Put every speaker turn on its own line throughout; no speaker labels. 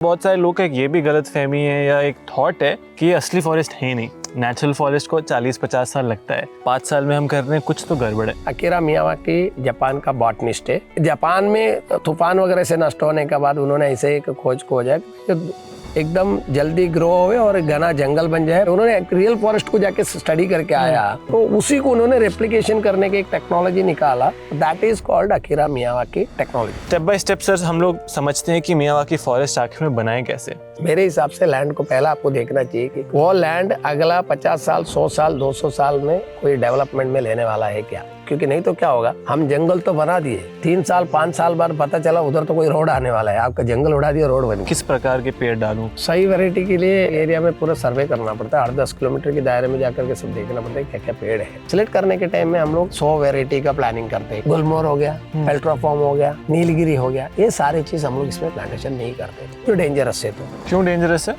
बहुत सारे लोग का एक ये भी गलत फहमी है या एक थॉट है कि ये असली फॉरेस्ट है नहीं। नेचुरल फॉरेस्ट को 40-50 साल लगता है, 5 साल में हम कर रहे हैं, कुछ तो गड़बड़ है।
अकीरा मियावाकी जापान का बॉटनिस्ट है। जापान में तूफान वगैरह से नष्ट होने के बाद उन्होंने ऐसे एक खोज खोजा कि एकदम जल्दी ग्रो हुए और घना जंगल बन जाए। उन्होंने एक रियल फॉरेस्ट को जाके स्टडी करके आया, तो उसी को उन्होंने रेप्लिकेशन करने की एक टेक्नोलॉजी निकाला, that is called Akira Miyawaki technology.
Step by step sir हम लोग समझते हैं कि मियावाकी फॉरेस्ट आखिर में बनाए कैसे।
मेरे हिसाब से लैंड को पहला आपको देखना चाहिए कि वो लैंड अगला 50 साल 100 साल 200 साल में कोई डेवलपमेंट में लेने वाला है क्या, क्योंकि नहीं तो क्या होगा, हम जंगल तो बना दिए, 3 साल 5 साल बाद पता चला उधर तो कोई रोड आने वाला है, आपका जंगल उड़ा दिया, रोड बनी।
किस प्रकार के पेड़ डालूं?
सही वैरायटी के लिए एरिया में पूरा सर्वे करना पड़ता है, 8-10 किलोमीटर के दायरे में जाकर के सब देखना पड़ता है क्या क्या पेड़ है। सिलेक्ट करने के टाइम में हम लोग 100 वैरायटी का प्लानिंग करते हैं। गुलमोहर हो गया, पेल्ट्रोफॉर्म हो गया, नीलगिरी हो गया, ये सारी चीज हम लोग इसमें प्लांटेशन नहीं करते, जो डेंजरस है। तो
क्यों डेंजरस है?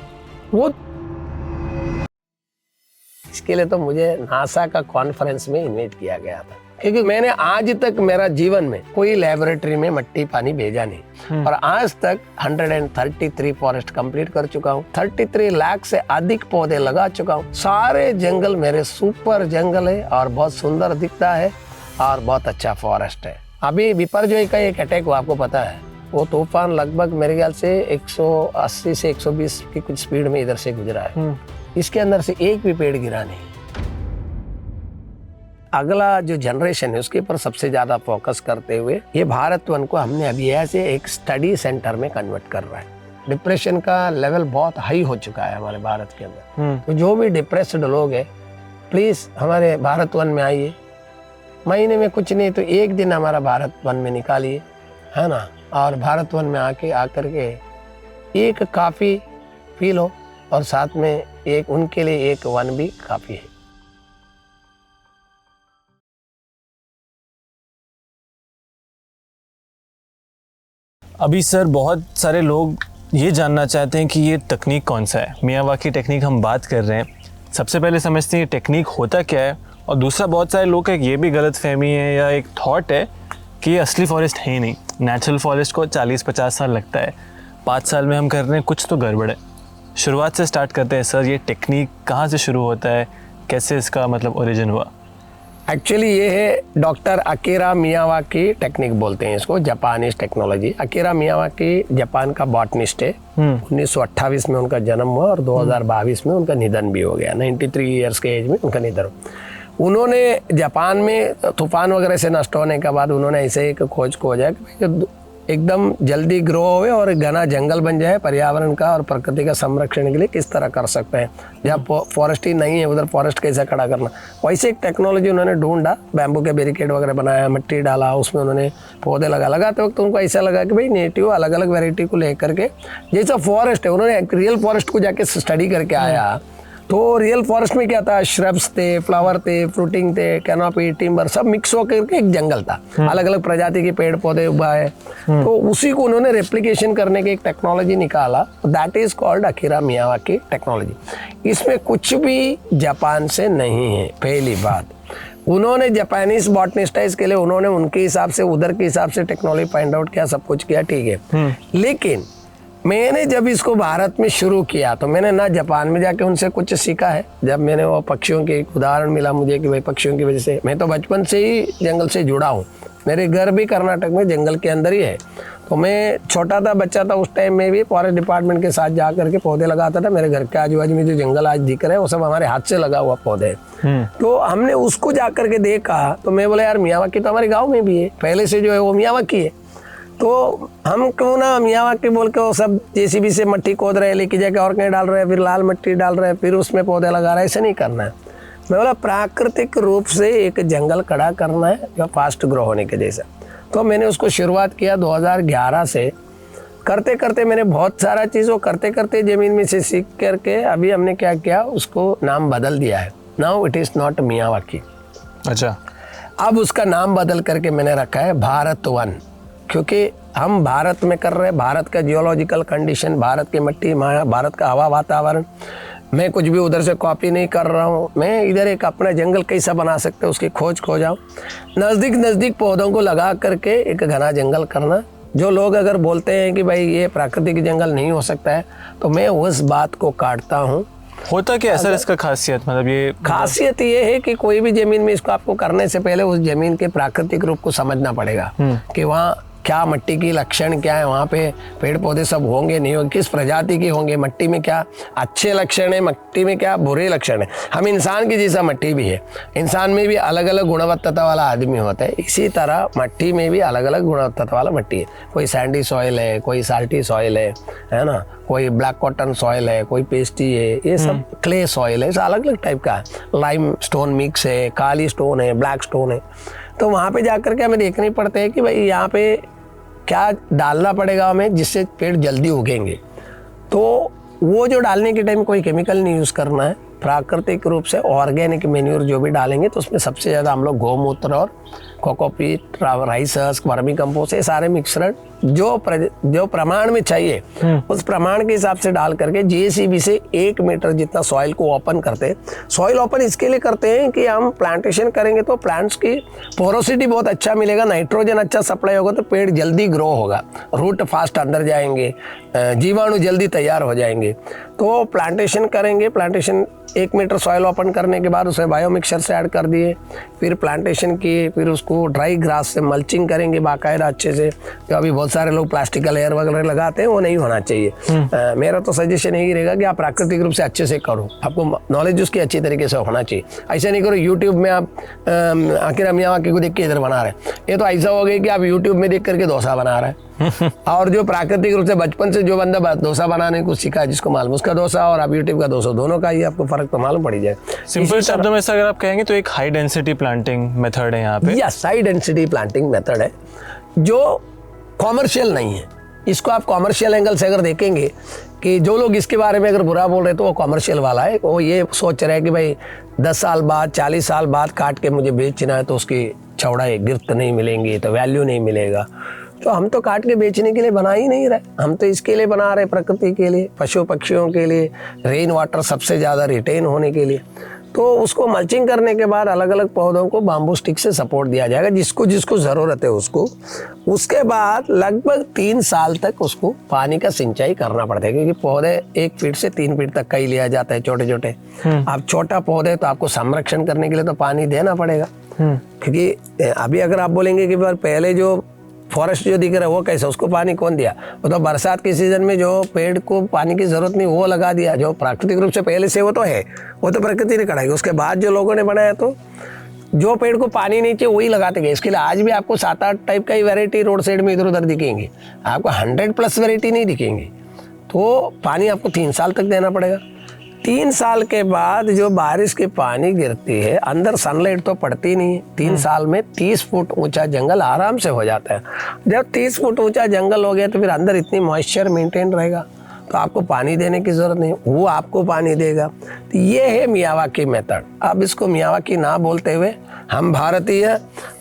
वो इसके लिए तो मुझे नासा का कॉन्फ्रेंस में इन्वाइट किया गया था, क्योंकि मैंने आज तक मेरा जीवन में कोई लेबोरेटरी में मिट्टी पानी भेजा नहीं, और आज तक 133 फॉरेस्ट कंप्लीट कर चुका हूँ, 33 लाख से अधिक पौधे लगा चुका हूँ। सारे जंगल मेरे सुपर जंगल है और बहुत सुंदर दिखता है और बहुत अच्छा फॉरेस्ट है। अभी बिपरजॉय का एक अटैक हुआ, आपको पता है, वो तूफान लगभग मेरे ख्याल से 180 से 120 की कुछ स्पीड में इधर से गुजरा है। इसके अंदर से एक भी पेड़ गिरा नहीं। अगला जो जनरेशन है उसके ऊपर सबसे ज्यादा फोकस करते हुए ये भारत वन को हमने अभी ऐसे एक स्टडी सेंटर में कन्वर्ट कर रहा है। डिप्रेशन का लेवल बहुत हाई हो चुका है हमारे भारत के अंदर, तो जो भी डिप्रेस्ड लोग हैं प्लीज हमारे भारत वन में आइए। महीने में कुछ नहीं तो एक दिन हमारा भारत वन में निकालिए, है ना, और भारत वन में आकर के एक काफी फील हो, और साथ में एक उनके लिए एक वन भी काफी है।
अभी सर बहुत सारे लोग ये जानना चाहते हैं कि ये तकनीक कौन सा है, मियावाकी टेक्निक हम बात कर रहे हैं। सबसे पहले समझते हैं ये टेक्निक होता क्या है, और दूसरा बहुत सारे लोग का एक ये भी गलत फहमी है या एक थॉट है कि ये असली फॉरेस्ट है नहीं। नेचुरल फॉरेस्ट को 40-50 साल लगता है, 5 साल में हम कर रहे हैं, कुछ तो गड़बड़ है। शुरुआत से स्टार्ट करते हैं सर, ये टेक्निक कहाँ से शुरू होता है, कैसे इसका मतलब ओरिजिन हुआ?
एक्चुअली ये है डॉक्टर अकीरा मियावाकी टेक्निक बोलते हैं इसको, Japanese technology. Akira Miyawaki Japan का बॉटनिस्ट है। 1928 में उनका जन्म हुआ और 2022 में उनका निधन भी हो गया। 93 ईयर्स के एज में उनका निधन हुआ। उन्होंने जापान में तूफान वगैरह से नष्ट होने के बाद उन्होंने ऐसे एक खोज खोजा कि एकदम जल्दी ग्रो हुए और घना जंगल बन जाए, पर्यावरण का और प्रकृति का संरक्षण के लिए किस तरह कर सकते हैं। जहाँ फॉरेस्ट ही नहीं है उधर फॉरेस्ट कैसे खड़ा करना, वैसे एक टेक्नोलॉजी उन्होंने ढूंढा। बैम्बू के बैरिकेड वगैरह बनाया, मिट्टी डाला, उसमें उन्होंने पौधे लगाते वक्त उनको ऐसा लगा कि भाई नेटिव अलग अलग वेराइटी को लेकर के जैसा फॉरेस्ट है, उन्होंने एक रियल फॉरेस्ट को जाके स्टडी करके आया। तो रियल फॉरेस्ट में क्या था, श्रब्स थे, फ्लावर थे, फ्रूटिंग थे, कैनोपी, टिम्बर सब मिक्स होकर के एक जंगल था, अलग अलग प्रजाति के पेड़ पौधे उगाए। तो उसी को उन्होंने रेप्लिकेशन करने की एक टेक्नोलॉजी निकाला, that is called Akira Miyawaki technology. इसमें कुछ भी जापान से नहीं है। पहली बात, उन्होंने जापानीज बॉटनिस्ट है, इसके लिए उन्होंने उनके हिसाब से उधर के हिसाब से टेक्नोलॉजी फाइंड आउट किया, सब कुछ किया, ठीक है। लेकिन मैंने जब इसको भारत में शुरू किया तो मैंने ना जापान में जाके उनसे कुछ सीखा है। जब मैंने वो पक्षियों के एक उदाहरण मिला मुझे कि भाई पक्षियों की वजह से, मैं तो बचपन से ही जंगल से जुड़ा हूँ, मेरे घर भी कर्नाटक में जंगल के अंदर ही है। तो मैं छोटा था, बच्चा था, उस टाइम में भी फॉरेस्ट डिपार्टमेंट के साथ जा करके पौधे लगाता था। मेरे घर के आजू बाजू में जो जंगल आज दिख रहे हैं वो सब हमारे हाथ से लगा हुआ पौधे। तो हमने उसको जा करके देखा, तो मैं बोला यार मियावाकी तो हमारे गाँव में भी है, पहले से जो है वो मियावाकी है, तो हम क्यों ना मियावाकी बोल के वो सब जेसीबी से मट्टी खोद रहे, लेके जाके और कहीं डाल रहे हैं, फिर लाल मिट्टी डाल रहे हैं, फिर उसमें पौधे लगा रहे हैं, ऐसे नहीं करना है। मैं बोला प्राकृतिक रूप से एक जंगल खड़ा करना है जो फास्ट ग्रो होने के जैसा। तो मैंने उसको शुरुआत किया 2011 से। करते करते मैंने बहुत सारा चीज़ों करते करते ज़मीन में से सीख करके अभी हमने क्या किया, उसको नाम बदल दिया है। Now it is not Miyawaki. अच्छा, अब उसका नाम बदल करके मैंने रखा है भारत वन, क्योंकि हम भारत में कर रहे हैं। भारत का जियोलॉजिकल कंडीशन, भारत की मिट्टी, भारत का हवा वातावरण, मैं कुछ भी उधर से कॉपी नहीं कर रहा हूँ। मैं इधर एक अपना जंगल कैसा बना सकते हैं उसकी खोज खोजाऊँ। नज़दीक पौधों को लगा करके एक घना जंगल करना, जो लोग अगर बोलते हैं कि भाई ये प्राकृतिक जंगल नहीं हो सकता है, तो मैं उस बात को काटता हूँ।
होता क्या सर इसका खासियत, मतलब ये
खासियत ये है कि कोई भी जमीन में इसको आपको करने से पहले उस जमीन के प्राकृतिक रूप को समझना पड़ेगा कि वहाँ क्या मिट्टी की लक्षण क्या है, वहाँ पे पेड़ पौधे सब होंगे नहीं होंगे, किस प्रजाति के होंगे, मिट्टी में क्या अच्छे लक्षण है, मिट्टी में क्या बुरे लक्षण है। हम इंसान की जैसा मिट्टी भी है, इंसान में भी अलग अलग गुणवत्ता वाला आदमी होता है, इसी तरह मिट्टी में भी अलग अलग गुणवत्ता वाला मिट्टी है। कोई सैंडी सॉइल है, कोई साल्टी सॉइल है ना, कोई ब्लैक कॉटन सॉइल है, कोई पेस्टी है, ये सब क्ले सॉइल है, ऐसा अलग अलग टाइप का है। लाइम स्टोन मिक्स है, काली स्टोन है, ब्लैक स्टोन है। तो वहाँ पे जाकर के हमें देखना ही पड़ता है कि भाई यहाँ पे क्या डालना पड़ेगा हमें जिससे पेड़ जल्दी उगेंगे। तो वो जो डालने के टाइम कोई केमिकल नहीं यूज़ करना है, प्राकृतिक रूप से ऑर्गेनिक मैन्योर जो भी डालेंगे तो उसमें सबसे ज़्यादा हम लोग गौमूत्र और cocopeat, rice husk, vermi compost, ये सारे मिक्सर जो प्रमाण में चाहिए उस प्रमाण के हिसाब से डाल करके जेसीबी से 1 मीटर जितना सॉइल को ओपन करते हैं। सॉइल ओपन इसके लिए करते हैं कि हम प्लांटेशन करेंगे तो प्लांट्स की पोरोसिटी बहुत अच्छा मिलेगा, नाइट्रोजन अच्छा सप्लाई होगा तो पेड़ जल्दी ग्रो होगा, रूट फास्ट अंदर जाएंगे, जीवाणु जल्दी तैयार हो जाएंगे। तो प्लांटेशन करेंगे, प्लांटेशन 1 मीटर सॉइल ओपन करने के बाद उसे बायो मिक्सचर से ऐड कर दिए, फिर प्लांटेशन किए, फिर उसको ड्राई ग्रास से मल्चिंग करेंगे बाकायदा अच्छे से। जो अभी बहुत सारे लोग प्लास्टिक का लेयर वगैरह लगाते हैं वो नहीं होना चाहिए। मेरा तो सजेशन यही रहेगा कि आप प्राकृतिक रूप से अच्छे से करो, आपको नॉलेज उसकी अच्छी तरीके से होना चाहिए। ऐसा नहीं करो यूट्यूब में आप आकिरा मियावाकी को देख के इधर बना रहे हैं, ये तो ऐसा हो गया कि आप यूट्यूब में देख करके डोसा बना रहे हैं। और जो प्राकृतिक रूप से बचपन से जो बंदा डोसा बनाने को सीखा, जिसको मालूम उसका डोसा और आप यूट्यूब का डोसा दोनों का ही आपको फर्क तो मालूम पड़ी जाए।
सिंपल शब्दों में अगर आप कहेंगे तो एक हाई डेंसिटी प्लांटिंग मेथड है यहाँ पे।
Yes, high density planting method है जो कॉमर्शियल नहीं है। इसको आप कॉमर्शियल एंगल से अगर देखेंगे कि जो लोग इसके बारे में अगर बुरा बोल रहे तो वो कॉमर्शियल वाला है, वो ये सोच रहे हैं कि भाई 10 साल बाद 40 साल बाद काट के मुझे बेचना है तो उसकी चौड़ाई गिरफ्त नहीं मिलेंगी, तो वैल्यू नहीं मिलेगा। तो हम तो काट के बेचने के लिए बना ही नहीं रहे, हम तो इसके लिए बना रहे, प्रकृति के लिए, पशु पक्षियों के लिए, रेन वाटर सबसे ज़्यादा रिटेन होने के लिए। तो उसको मल्चिंग करने के बाद अलग अलग पौधों को बाम्बू स्टिक से सपोर्ट दिया जाएगा, जिसको जिसको ज़रूरत है उसको। उसके बाद लगभग 3 साल तक उसको पानी का सिंचाई करना पड़ता है, क्योंकि पौधे 1 फीट से 3 फीट तक का ही लिया जाता है, छोटे छोटे। आप छोटा पौधे तो आपको संरक्षण करने के लिए तो पानी देना पड़ेगा, क्योंकि अभी अगर आप बोलेंगे कि पहले जो फॉरेस्ट जो दिख रहा है वो कैसे, उसको पानी कौन दिया? वो तो बरसात के सीजन में जो पेड़ को पानी की जरूरत नहीं वो लगा दिया। जो प्राकृतिक रूप से पहले से वो तो है, वो तो प्रकृति ने कढ़ाई, उसके बाद जो लोगों ने बनाया तो जो पेड़ को पानी नहीं चाहिए वही लगाते गए। इसके लिए आज भी आपको 7-8 टाइप का ही वैरायटी रोड साइड में इधर उधर दिखेंगी, आपको 100+ वैरायटी नहीं दिखेंगी। तो पानी आपको 3 साल तक देना पड़ेगा। 3 साल के बाद जो बारिश के पानी गिरती है, अंदर सनलाइट तो पड़ती नहीं है। 3 साल में 30 फुट ऊंचा जंगल आराम से हो जाता है। जब 30 फुट ऊंचा जंगल हो गया तो फिर अंदर इतनी मॉइस्चर मेंटेन रहेगा, तो आपको पानी देने की जरूरत नहीं, वो आपको पानी देगा। तो ये है मियावाकी मेथड। अब इसको मियावाकी ना बोलते हुए हम भारतीय,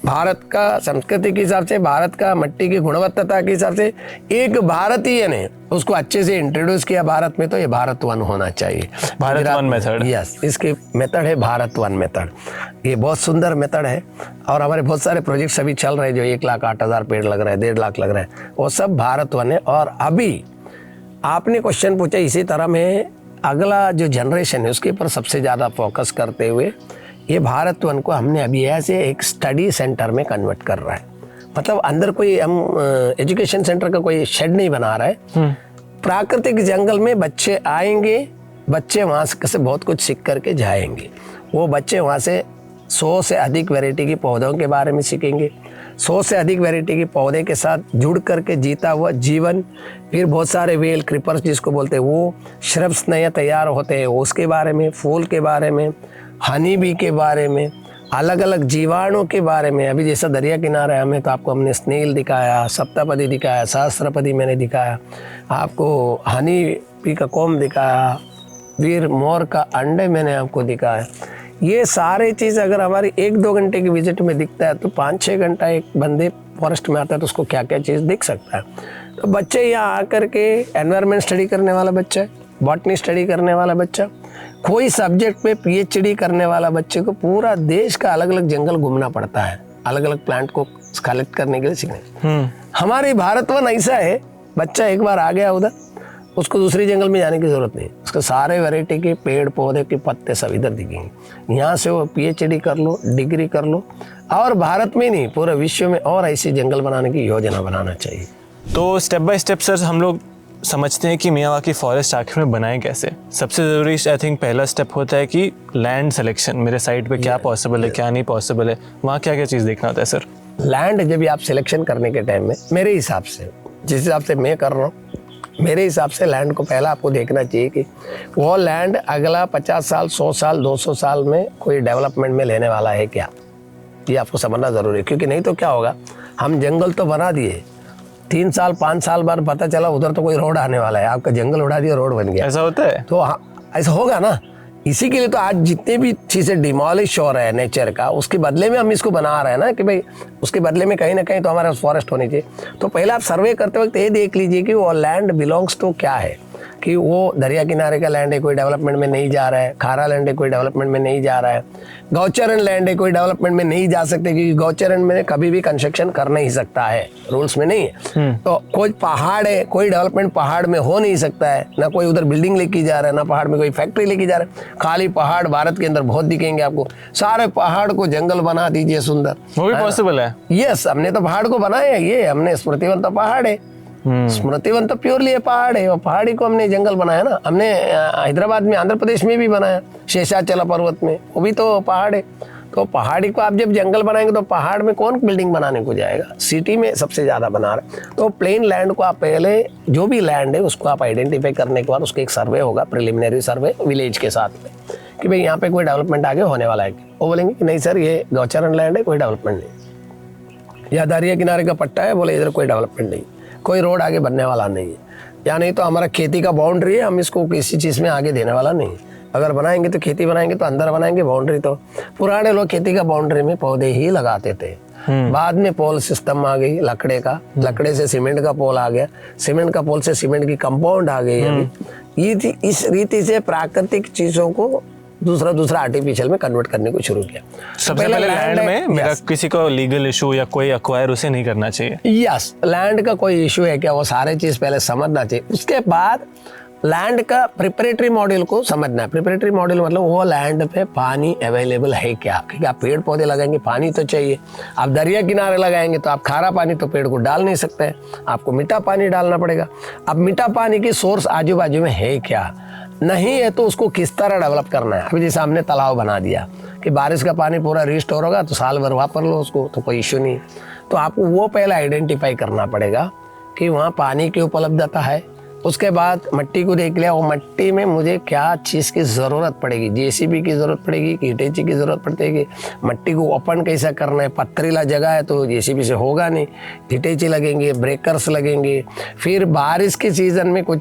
भारत का संस्कृति के हिसाब से, भारत का मिट्टी की गुणवत्ता के हिसाब से एक भारतीय ने उसको अच्छे से इंट्रोड्यूस किया भारत में, तो ये भारत वन होना चाहिए।
Bharat one method.
यस, इसकी मेथड है भारत वन मेथड। ये बहुत सुंदर मेथड है और हमारे बहुत सारे प्रोजेक्ट्स अभी चल रहे हैं, जो 1,08,000 पेड़ लग रहे हैं, 1.5 लाख लग रहे हैं, वो सब भारत वन है। और अभी आपने क्वेश्चन पूछा, इसी तरह में अगला जो जनरेशन है उसके ऊपर सबसे ज़्यादा फोकस करते हुए ये भारत वन को हमने अभी ऐसे एक स्टडी सेंटर में कन्वर्ट कर रहा है। मतलब अंदर कोई हम एजुकेशन सेंटर का कोई शेड नहीं बना रहा है। प्राकृतिक जंगल में बच्चे आएंगे, बच्चे वहाँ से बहुत कुछ सीख करके जाएंगे। वो बच्चे वहाँ से 100 से अधिक वैरायटी के पौधों के बारे में सीखेंगे, 100 से अधिक वैरायटी के पौधे के साथ जुड़ करके जीता हुआ जीवन, फिर बहुत सारे वेल क्रीपर्स जिसको बोलते हैं वो श्रब्स नए तैयार होते हैं उसके बारे में, फूल के बारे में, हनी बी के बारे में, अलग अलग जीवाणु के बारे में। अभी जैसा दरिया किनारा है हमें, तो आपको हमने स्नेल दिखाया, सप्तापदी दिखाया, सहस्त्रपदी मैंने दिखाया, आपको हनी बी का कोम दिखाया, फिर मोर का अंडे मैंने आपको दिखाया। ये सारे चीज़ अगर हमारी 1-2 घंटे की विजिट में दिखता है तो 5-6 घंटा एक बंदे फॉरेस्ट में आता है तो उसको क्या क्या चीज़ दिख सकता है। तो बच्चे यहाँ आकर के एनवायरनमेंट स्टडी करने वाला बच्चा, बॉटनी स्टडी करने वाला बच्चा, कोई सब्जेक्ट पे PhD करने वाला बच्चे को पूरा देश का अलग अलग जंगल घूमना पड़ता है, अलग अलग प्लांट को कलेक्ट करने के लिए सीखने। हमारे भारतवन ऐसा है, बच्चा एक बार आ गया उधर, उसको दूसरी जंगल में जाने की जरूरत नहीं, उसके सारे वैरायटी के पेड़ पौधे के पत्ते सब इधर दिखेंगे। यहाँ से वो PhD कर लो, डिग्री कर लो, और भारत में नहीं पूरे विश्व में और ऐसे जंगल बनाने की योजना बनाना चाहिए।
तो स्टेप बाय स्टेप सर हम लोग समझते हैं कि मियावाकी फॉरेस्ट आखिर में बनाए कैसे। सबसे ज़रूरी आई थिंक पहला स्टेप होता है कि लैंड सिलेक्शन, मेरे साइट पे क्या पॉसिबल है, क्या नहीं पॉसिबल है, वहाँ क्या क्या चीज़ देखना होता है सर?
लैंड जब भी आप सिलेक्शन करने के टाइम में, मेरे हिसाब से, जिस हिसाब से मैं कर रहा हूँ, मेरे हिसाब से लैंड को पहला आपको देखना चाहिए कि वो लैंड अगला 50 साल, 100 साल, 200 साल में कोई डेवलपमेंट में लेने वाला है क्या, ये आपको समझना ज़रूरी है। क्योंकि नहीं तो क्या होगा, हम जंगल तो बना दिए, 3 साल 5 साल बाद पता चला उधर तो कोई रोड आने वाला है, आपका जंगल उड़ा दिया, रोड बन गया।
ऐसा होता है?
तो हाँ, ऐसा होगा ना। इसी के लिए तो आज जितने भी चीज़ें डिमोलिश हो रहे हैं नेचर का, उसके बदले में हम इसको बना रहे हैं ना, कि भाई उसके बदले में कहीं ना कहीं तो हमारे फॉरेस्ट होनी चाहिए। तो पहले आप सर्वे करते वक्त ये देख लीजिए कि वो लैंड बिलोंग्स टू क्या है, कि वो दरिया किनारे का लैंड है, कोई डेवलपमेंट में नहीं जा रहा है, खारा लैंड है, कोई डेवलपमेंट में नहीं जा रहा है, गौचरण लैंड है, कोई डेवलपमेंट में नहीं जा सकते, क्योंकि गौचरण में कभी भी कंस्ट्रक्शन कर नहीं सकता है, रूल्स में नहीं है। तो कोई पहाड़ है, कोई डेवलपमेंट पहाड़ में हो नहीं सकता है, ना कोई उधर बिल्डिंग लेके जा रहा है, ना पहाड़ में कोई फैक्ट्री लेके जा रहा है, खाली पहाड़ भारत के अंदर बहुत दिखेंगे आपको। सारे पहाड़ को जंगल बना दीजिए सुंदर,
वो भी पॉसिबल है?
यस, हमने तो पहाड़ को बनाया है, ये हमने स्मृतिवन तो पहाड़ है, स्मृतिवन तो प्योरली पहाड़ है, और पहाड़ी को हमने जंगल बनाया ना। हमने हैदराबाद में, आंध्र प्रदेश में भी बनाया, शेषाचल पर्वत में, वो भी तो पहाड़ है। तो पहाड़ी को आप जब जंगल बनाएंगे तो पहाड़ में कौन बिल्डिंग बनाने को जाएगा, सिटी में सबसे ज़्यादा बना रहे। तो प्लेन लैंड को आप पहले, जो भी लैंड है उसको आप आइडेंटिफाई करने के बाद उसका एक सर्वे होगा, प्रिलिमिनरी सर्वे विलेज के साथ में, कि भाई यहाँ पे कोई डेवलपमेंट आगे होने वाला है। वो बोलेंगे कि नहीं सर, ये गौचरण लैंड है, कोई डेवलपमेंट नहीं, या दरिया किनारे का पट्टा है, बोले इधर कोई डेवलपमेंट नहीं, कोई रोड आगे बनने वाला नहीं है, या नहीं तो हमारा खेती का बाउंड्री है, हम इसको किसी चीज़ में आगे देने वाला नहीं। अगर बनाएंगे तो खेती बनाएंगे तो अंदर बनाएंगे बाउंड्री। तो पुराने लोग खेती का बाउंड्री में पौधे ही लगाते थे। बाद में पोल सिस्टम आ गई लकड़े का, लकड़े से सीमेंट का पोल आ गया, सीमेंट का पोल से सीमेंट की कंपाउंड आ गई। अभी इस रीति से प्राकृतिक चीज़ों को दूसरा आर्टिफिशियल में कन्वर्ट करने को शुरू किया।
सबसे पहले लैंड में मेरा किसी को लीगल इशू या कोई अक्वायर उसे नहीं करना चाहिए।
यस, लैंड का कोई इशू है क्या, वो सारे चीज पहले समझना चाहिए। उसके बाद लैंड का प्रिपरेटरी मॉडल को समझना है। प्रिपरेटरी मॉडल मतलब वो लैंड पे पानी अवेलेबल है क्या, क्योंकि आप पेड़ पौधे लगाएंगे पानी तो चाहिए। आप दरिया किनारे लगाएंगे तो आप खारा पानी तो पेड़ को डाल नहीं सकते हैं, आपको मीठा पानी डालना पड़ेगा। अब मीठा पानी की सोर्स आजू बाजू में है क्या, नहीं है तो उसको किस तरह डेवलप करना है। अभी जैसे हमने तालाब बना दिया कि बारिश का पानी पूरा रिस्टोर होगा तो साल भर वापर लो उसको, तो कोई इशू नहीं। तो आपको वो पहले आइडेंटिफाई करना पड़ेगा कि वहाँ पानी की उपलब्धता है। उसके बाद मिट्टी को देख लिया, वो मिट्टी में मुझे क्या चीज़ की ज़रूरत पड़ेगी, जेसीबी की ज़रूरत पड़ेगी कि हिटेची की ज़रूरत पड़ेगी, मिट्टी को ओपन कैसा करना है। पथरीला जगह है तो जेसीबी से होगा नहीं, हिटेची लगेंगे, ब्रेकर्स लगेंगे। फिर बारिश के सीज़न में कुछ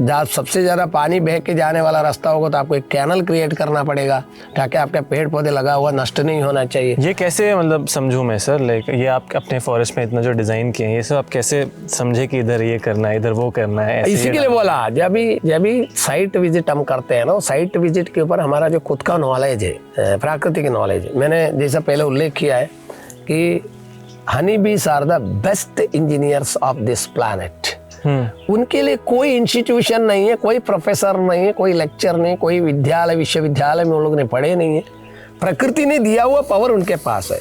सबसे ज़्यादा पानी बह के जाने वाला रास्ता होगा तो आपको एक कैनल क्रिएट करना पड़ेगा ताकि आपके पेड़ पौधे लगा हुआ नष्ट नहीं होना चाहिए।
ये कैसे मतलब समझूं मैं सर, लाइक ये आप अपने फॉरेस्ट में इतना जो डिज़ाइन किए हैं ये सब आप कैसे समझे कि इधर ये करना है इधर वो करना है?
इसी के लिए बोला, जब भी साइट विजिट हम करते हैं ना, साइट विजिट के ऊपर हमारा जो खुद का नॉलेज है, प्राकृतिक नॉलेज है, मैंने जैसा पहले उल्लेख किया है कि honey bees are the best engineers of this planet. उनके लिए कोई इंस्टीट्यूशन नहीं है, कोई प्रोफेसर नहीं है, कोई लेक्चर नहीं, कोई विद्यालय विश्वविद्यालय में उन लोग ने पढ़े नहीं है। प्रकृति ने दिया हुआ पावर उनके पास है।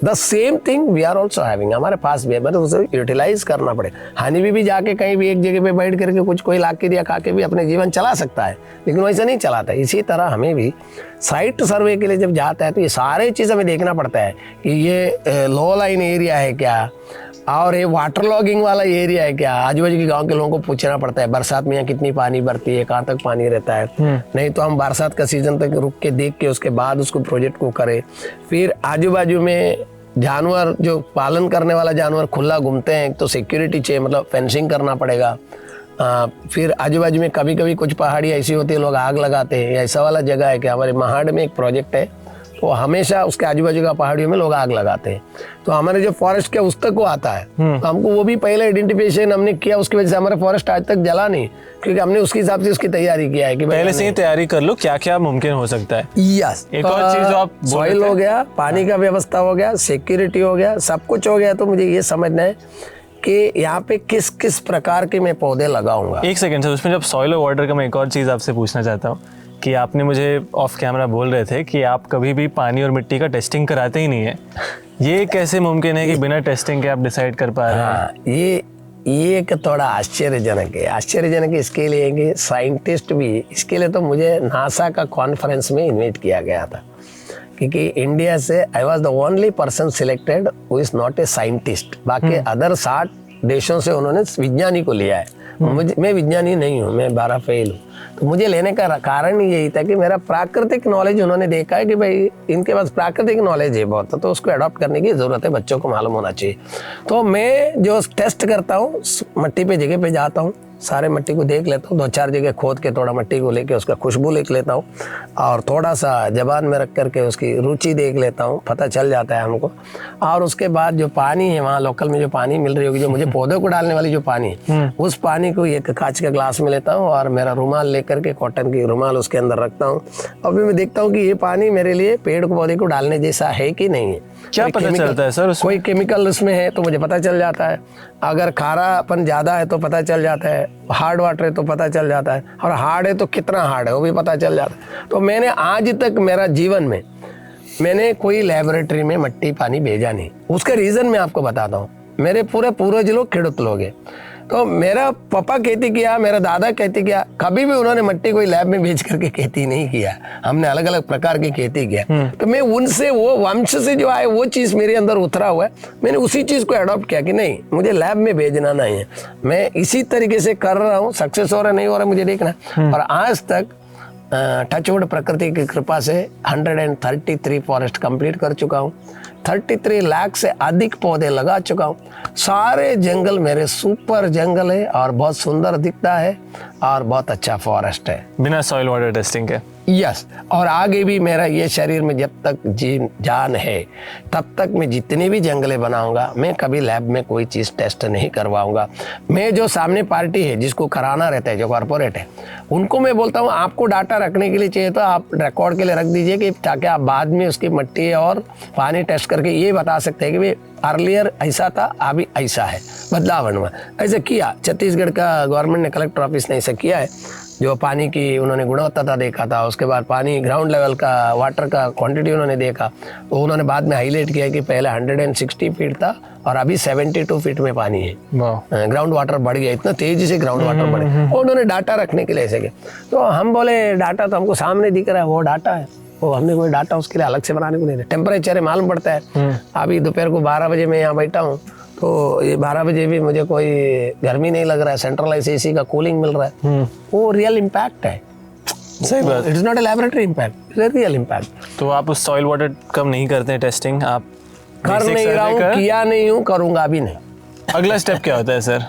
The same thing we are also having, हमारे पास भी है, मतलब उसे यूटिलाइज करना पड़ेगा। हनी भी जाके कहीं भी एक जगह पे बैठ करके कुछ कोई ला के दिया खा के भी अपने जीवन चला सकता है, लेकिन वैसा नहीं चलाता। इसी तरह हमें भी साइट सर्वे के लिए जब जाता है तो ये सारे चीज़ हमें देखना पड़ता है कि ये लो लाइन एरिया है क्या, और ये वाटर लॉगिंग वाला एरिया है क्या। आजू बाजू के गांव के लोगों को पूछना पड़ता है बरसात में यहाँ कितनी पानी भरती है, कहाँ तक पानी रहता है। नहीं तो हम बरसात का सीजन तक रुक के देख के उसके बाद उसको प्रोजेक्ट को करें। फिर आजू बाजू में जानवर, जो पालन करने वाला जानवर खुला घूमते हैं तो सिक्योरिटी चाहिए, मतलब फेंसिंग करना पड़ेगा। फिर आजू बाजू में कभी कभी कुछ पहाड़ी ऐसी होती है लोग आग लगाते हैं, ऐसा वाला जगह है कि हमारे महाड़ में एक प्रोजेक्ट है तो हमेशा उसके आजू बाजू का पहाड़ियों में लोग आग लगाते हैं। तो हमारे जो फॉरेस्ट के उस तक वो आता है, तो हमको वो भी पहले आइडेंटिफिकेशन हमने किया, उसकी वजह से हमारा फॉरेस्ट आज तक जला नहीं, क्योंकि हमने उसके हिसाब से उसकी तैयारी किया है कि
पहले से ही तैयारी कर लो क्या क्या मुमकिन हो सकता है।
यस,
एक और चीज जो आप
सॉइल हो गया, पानी का व्यवस्था हो गया, सिक्योरिटी हो गया, सब कुछ हो गया। तो मुझे ये समझना है कि यहाँ पे किस किस प्रकार के मैं पौधे लगाऊंगा।
एक सेकंड सर, उसमें जब सॉइल और वाटर का मैं एक और चीज़ आपसे पूछना चाहता हूँ कि आपने मुझे ऑफ कैमरा बोल रहे थे कि आप कभी भी पानी और मिट्टी का टेस्टिंग कराते ही नहीं है। ये कैसे मुमकिन है कि बिना टेस्टिंग के आप डिसाइड कर पा रहे हैं?
हाँ, ये एक थोड़ा आश्चर्यजनक है। आश्चर्यजनक इसके लिए कि साइंटिस्ट भी, इसके लिए तो मुझे नासा का कॉन्फ्रेंस में इन्वाइट किया गया था, क्योंकि इंडिया से I was the only person selected who is not a scientist. बाकी अदर 60 देशों से उन्होंने विज्ञानी को लिया है। मैं विज्ञानी नहीं हूँ, मैं 12 फेल हूँ। तो मुझे लेने का कारण यही था कि मेरा प्राकृतिक नॉलेज उन्होंने देखा है कि भाई इनके पास प्राकृतिक नॉलेज है बहुत, तो उसको अडॉप्ट करने की ज़रूरत है, बच्चों को मालूम होना चाहिए। तो मैं जो टेस्ट करता हूँ, मट्टी पे जगह पे जाता हूँ, सारे मट्टी को देख लेता हूँ, 2-4 जगह खोद के थोड़ा मट्टी को लेके उसका खुशबू देख लेता हूँ, और थोड़ा सा जबान में रख करके उसकी रुचि देख लेता हूँ, पता चल जाता है हमको। और उसके बाद जो पानी है वहाँ लोकल में जो पानी मिल रही होगी, जो मुझे पौधों को डालने वाली जो पानी है, उस पानी को एक कांच के ग्लास में लेता हूँ और मेरा रुमाल लेकर के, कॉटन की रुमाल उसके अंदर रखता हूँ, और फिर मैं देखता हूँ कि ये पानी मेरे लिए पेड़ को पौधे को डालने जैसा है कि नहीं है।
क्या पता चलता है सर?
कोई केमिकल उसमें है तो मुझे पता चल जाता है, अगर खारापन ज़्यादा है तो पता चल जाता है, हार्ड वाटर है तो पता चल जाता है, और हार्ड है तो कितना हार्ड है वो भी पता चल जाता है। तो मैंने आज तक मेरा जीवन में मैंने कोई लेबोरेटरी में मट्टी पानी भेजा नहीं। उसका रीज़न मैं आपको बताता हूँ। मेरे पूरे पूर्वज लोग खेडूत लोग हैं, तो मेरा पापा खेती किया, मेरा दादा खेती किया, कभी भी उन्होंने मट्टी कोई लैब में भेज करके खेती नहीं किया। हमने अलग अलग प्रकार की खेती किया। तो मैं उनसे, वो वंश से जो आए वो चीज़ मेरे अंदर उतरा हुआ है, मैंने उसी चीज़ को अडॉप्ट किया कि नहीं, मुझे लैब में भेजना नहीं है, मैं इसी तरीके से कर रहा हूँ। सक्सेस हो रहा नहीं हो रहा मुझे देखना। और आज तक टचवुड प्रकृति की कृपा से 133 फॉरेस्ट कंप्लीट कर चुका हूँ, 33 लाख से अधिक पौधे लगा चुका हूँ। सारे जंगल मेरे सुपर जंगल है और बहुत सुंदर दिखता है और बहुत अच्छा फॉरेस्ट है
बिना सॉइल वाटर टेस्टिंग के।
यस, और आगे भी मेरा ये शरीर में जब तक जान है तब तक मैं जितनी भी जंगलें बनाऊंगा, मैं कभी लैब में कोई चीज़ टेस्ट नहीं करवाऊंगा। मैं जो सामने पार्टी है जिसको कराना रहता है, जो कॉर्पोरेट है, उनको मैं बोलता हूँ आपको डाटा रखने के लिए चाहिए तो आप रिकॉर्ड के लिए रख दीजिए, कि ताकि आप बाद में उसकी मिट्टी और पानी टेस्ट करके ये बता सकते हैं कि भाई अर्लियर ऐसा था, अभी ऐसा है, बदलाव हुआ। ऐसा किया छत्तीसगढ़ का गवर्नमेंट ने, कलेक्टर ऑफिस ने ऐसा किया है, जो पानी की उन्होंने गुणवत्ता देखा था, उसके बाद पानी ग्राउंड लेवल का वाटर का क्वांटिटी उन्होंने देखा, तो उन्होंने बाद में हाईलाइट किया कि पहले 160 फीट था और अभी 72 फीट में पानी है। ग्राउंड वाटर बढ़ गया, इतना तेजी से ग्राउंड वाटर बढ़ गया, और उन्होंने डाटा रखने के लिए ऐसे किया। तो हम बोले डाटा तो हमको सामने दिख रहा है, वो डाटा है, वो हमने कोई डाटा उसके लिए अलग से बनाने को नहीं है। टेम्परेचर मालूम पड़ता है। अभी दोपहर को 12 बजे मैं यहाँ बैठा हूँ, तो ये 12 बजे भी मुझे कोई गर्मी नहीं लग रहा है, सेंट्रलाइज एसी का कूलिंग मिल रहा है। वो रियल इम्पैक्ट है।
सही बात।
It is not a laboratory impact, it is real impact.
तो आप उस सॉइल वाटर कम नहीं करते हैं टेस्टिंग? आप
कर नहीं रहा हूँ, किया नहीं हूँ, करूँगा भी नहीं।
अगला स्टेप क्या होता है सर?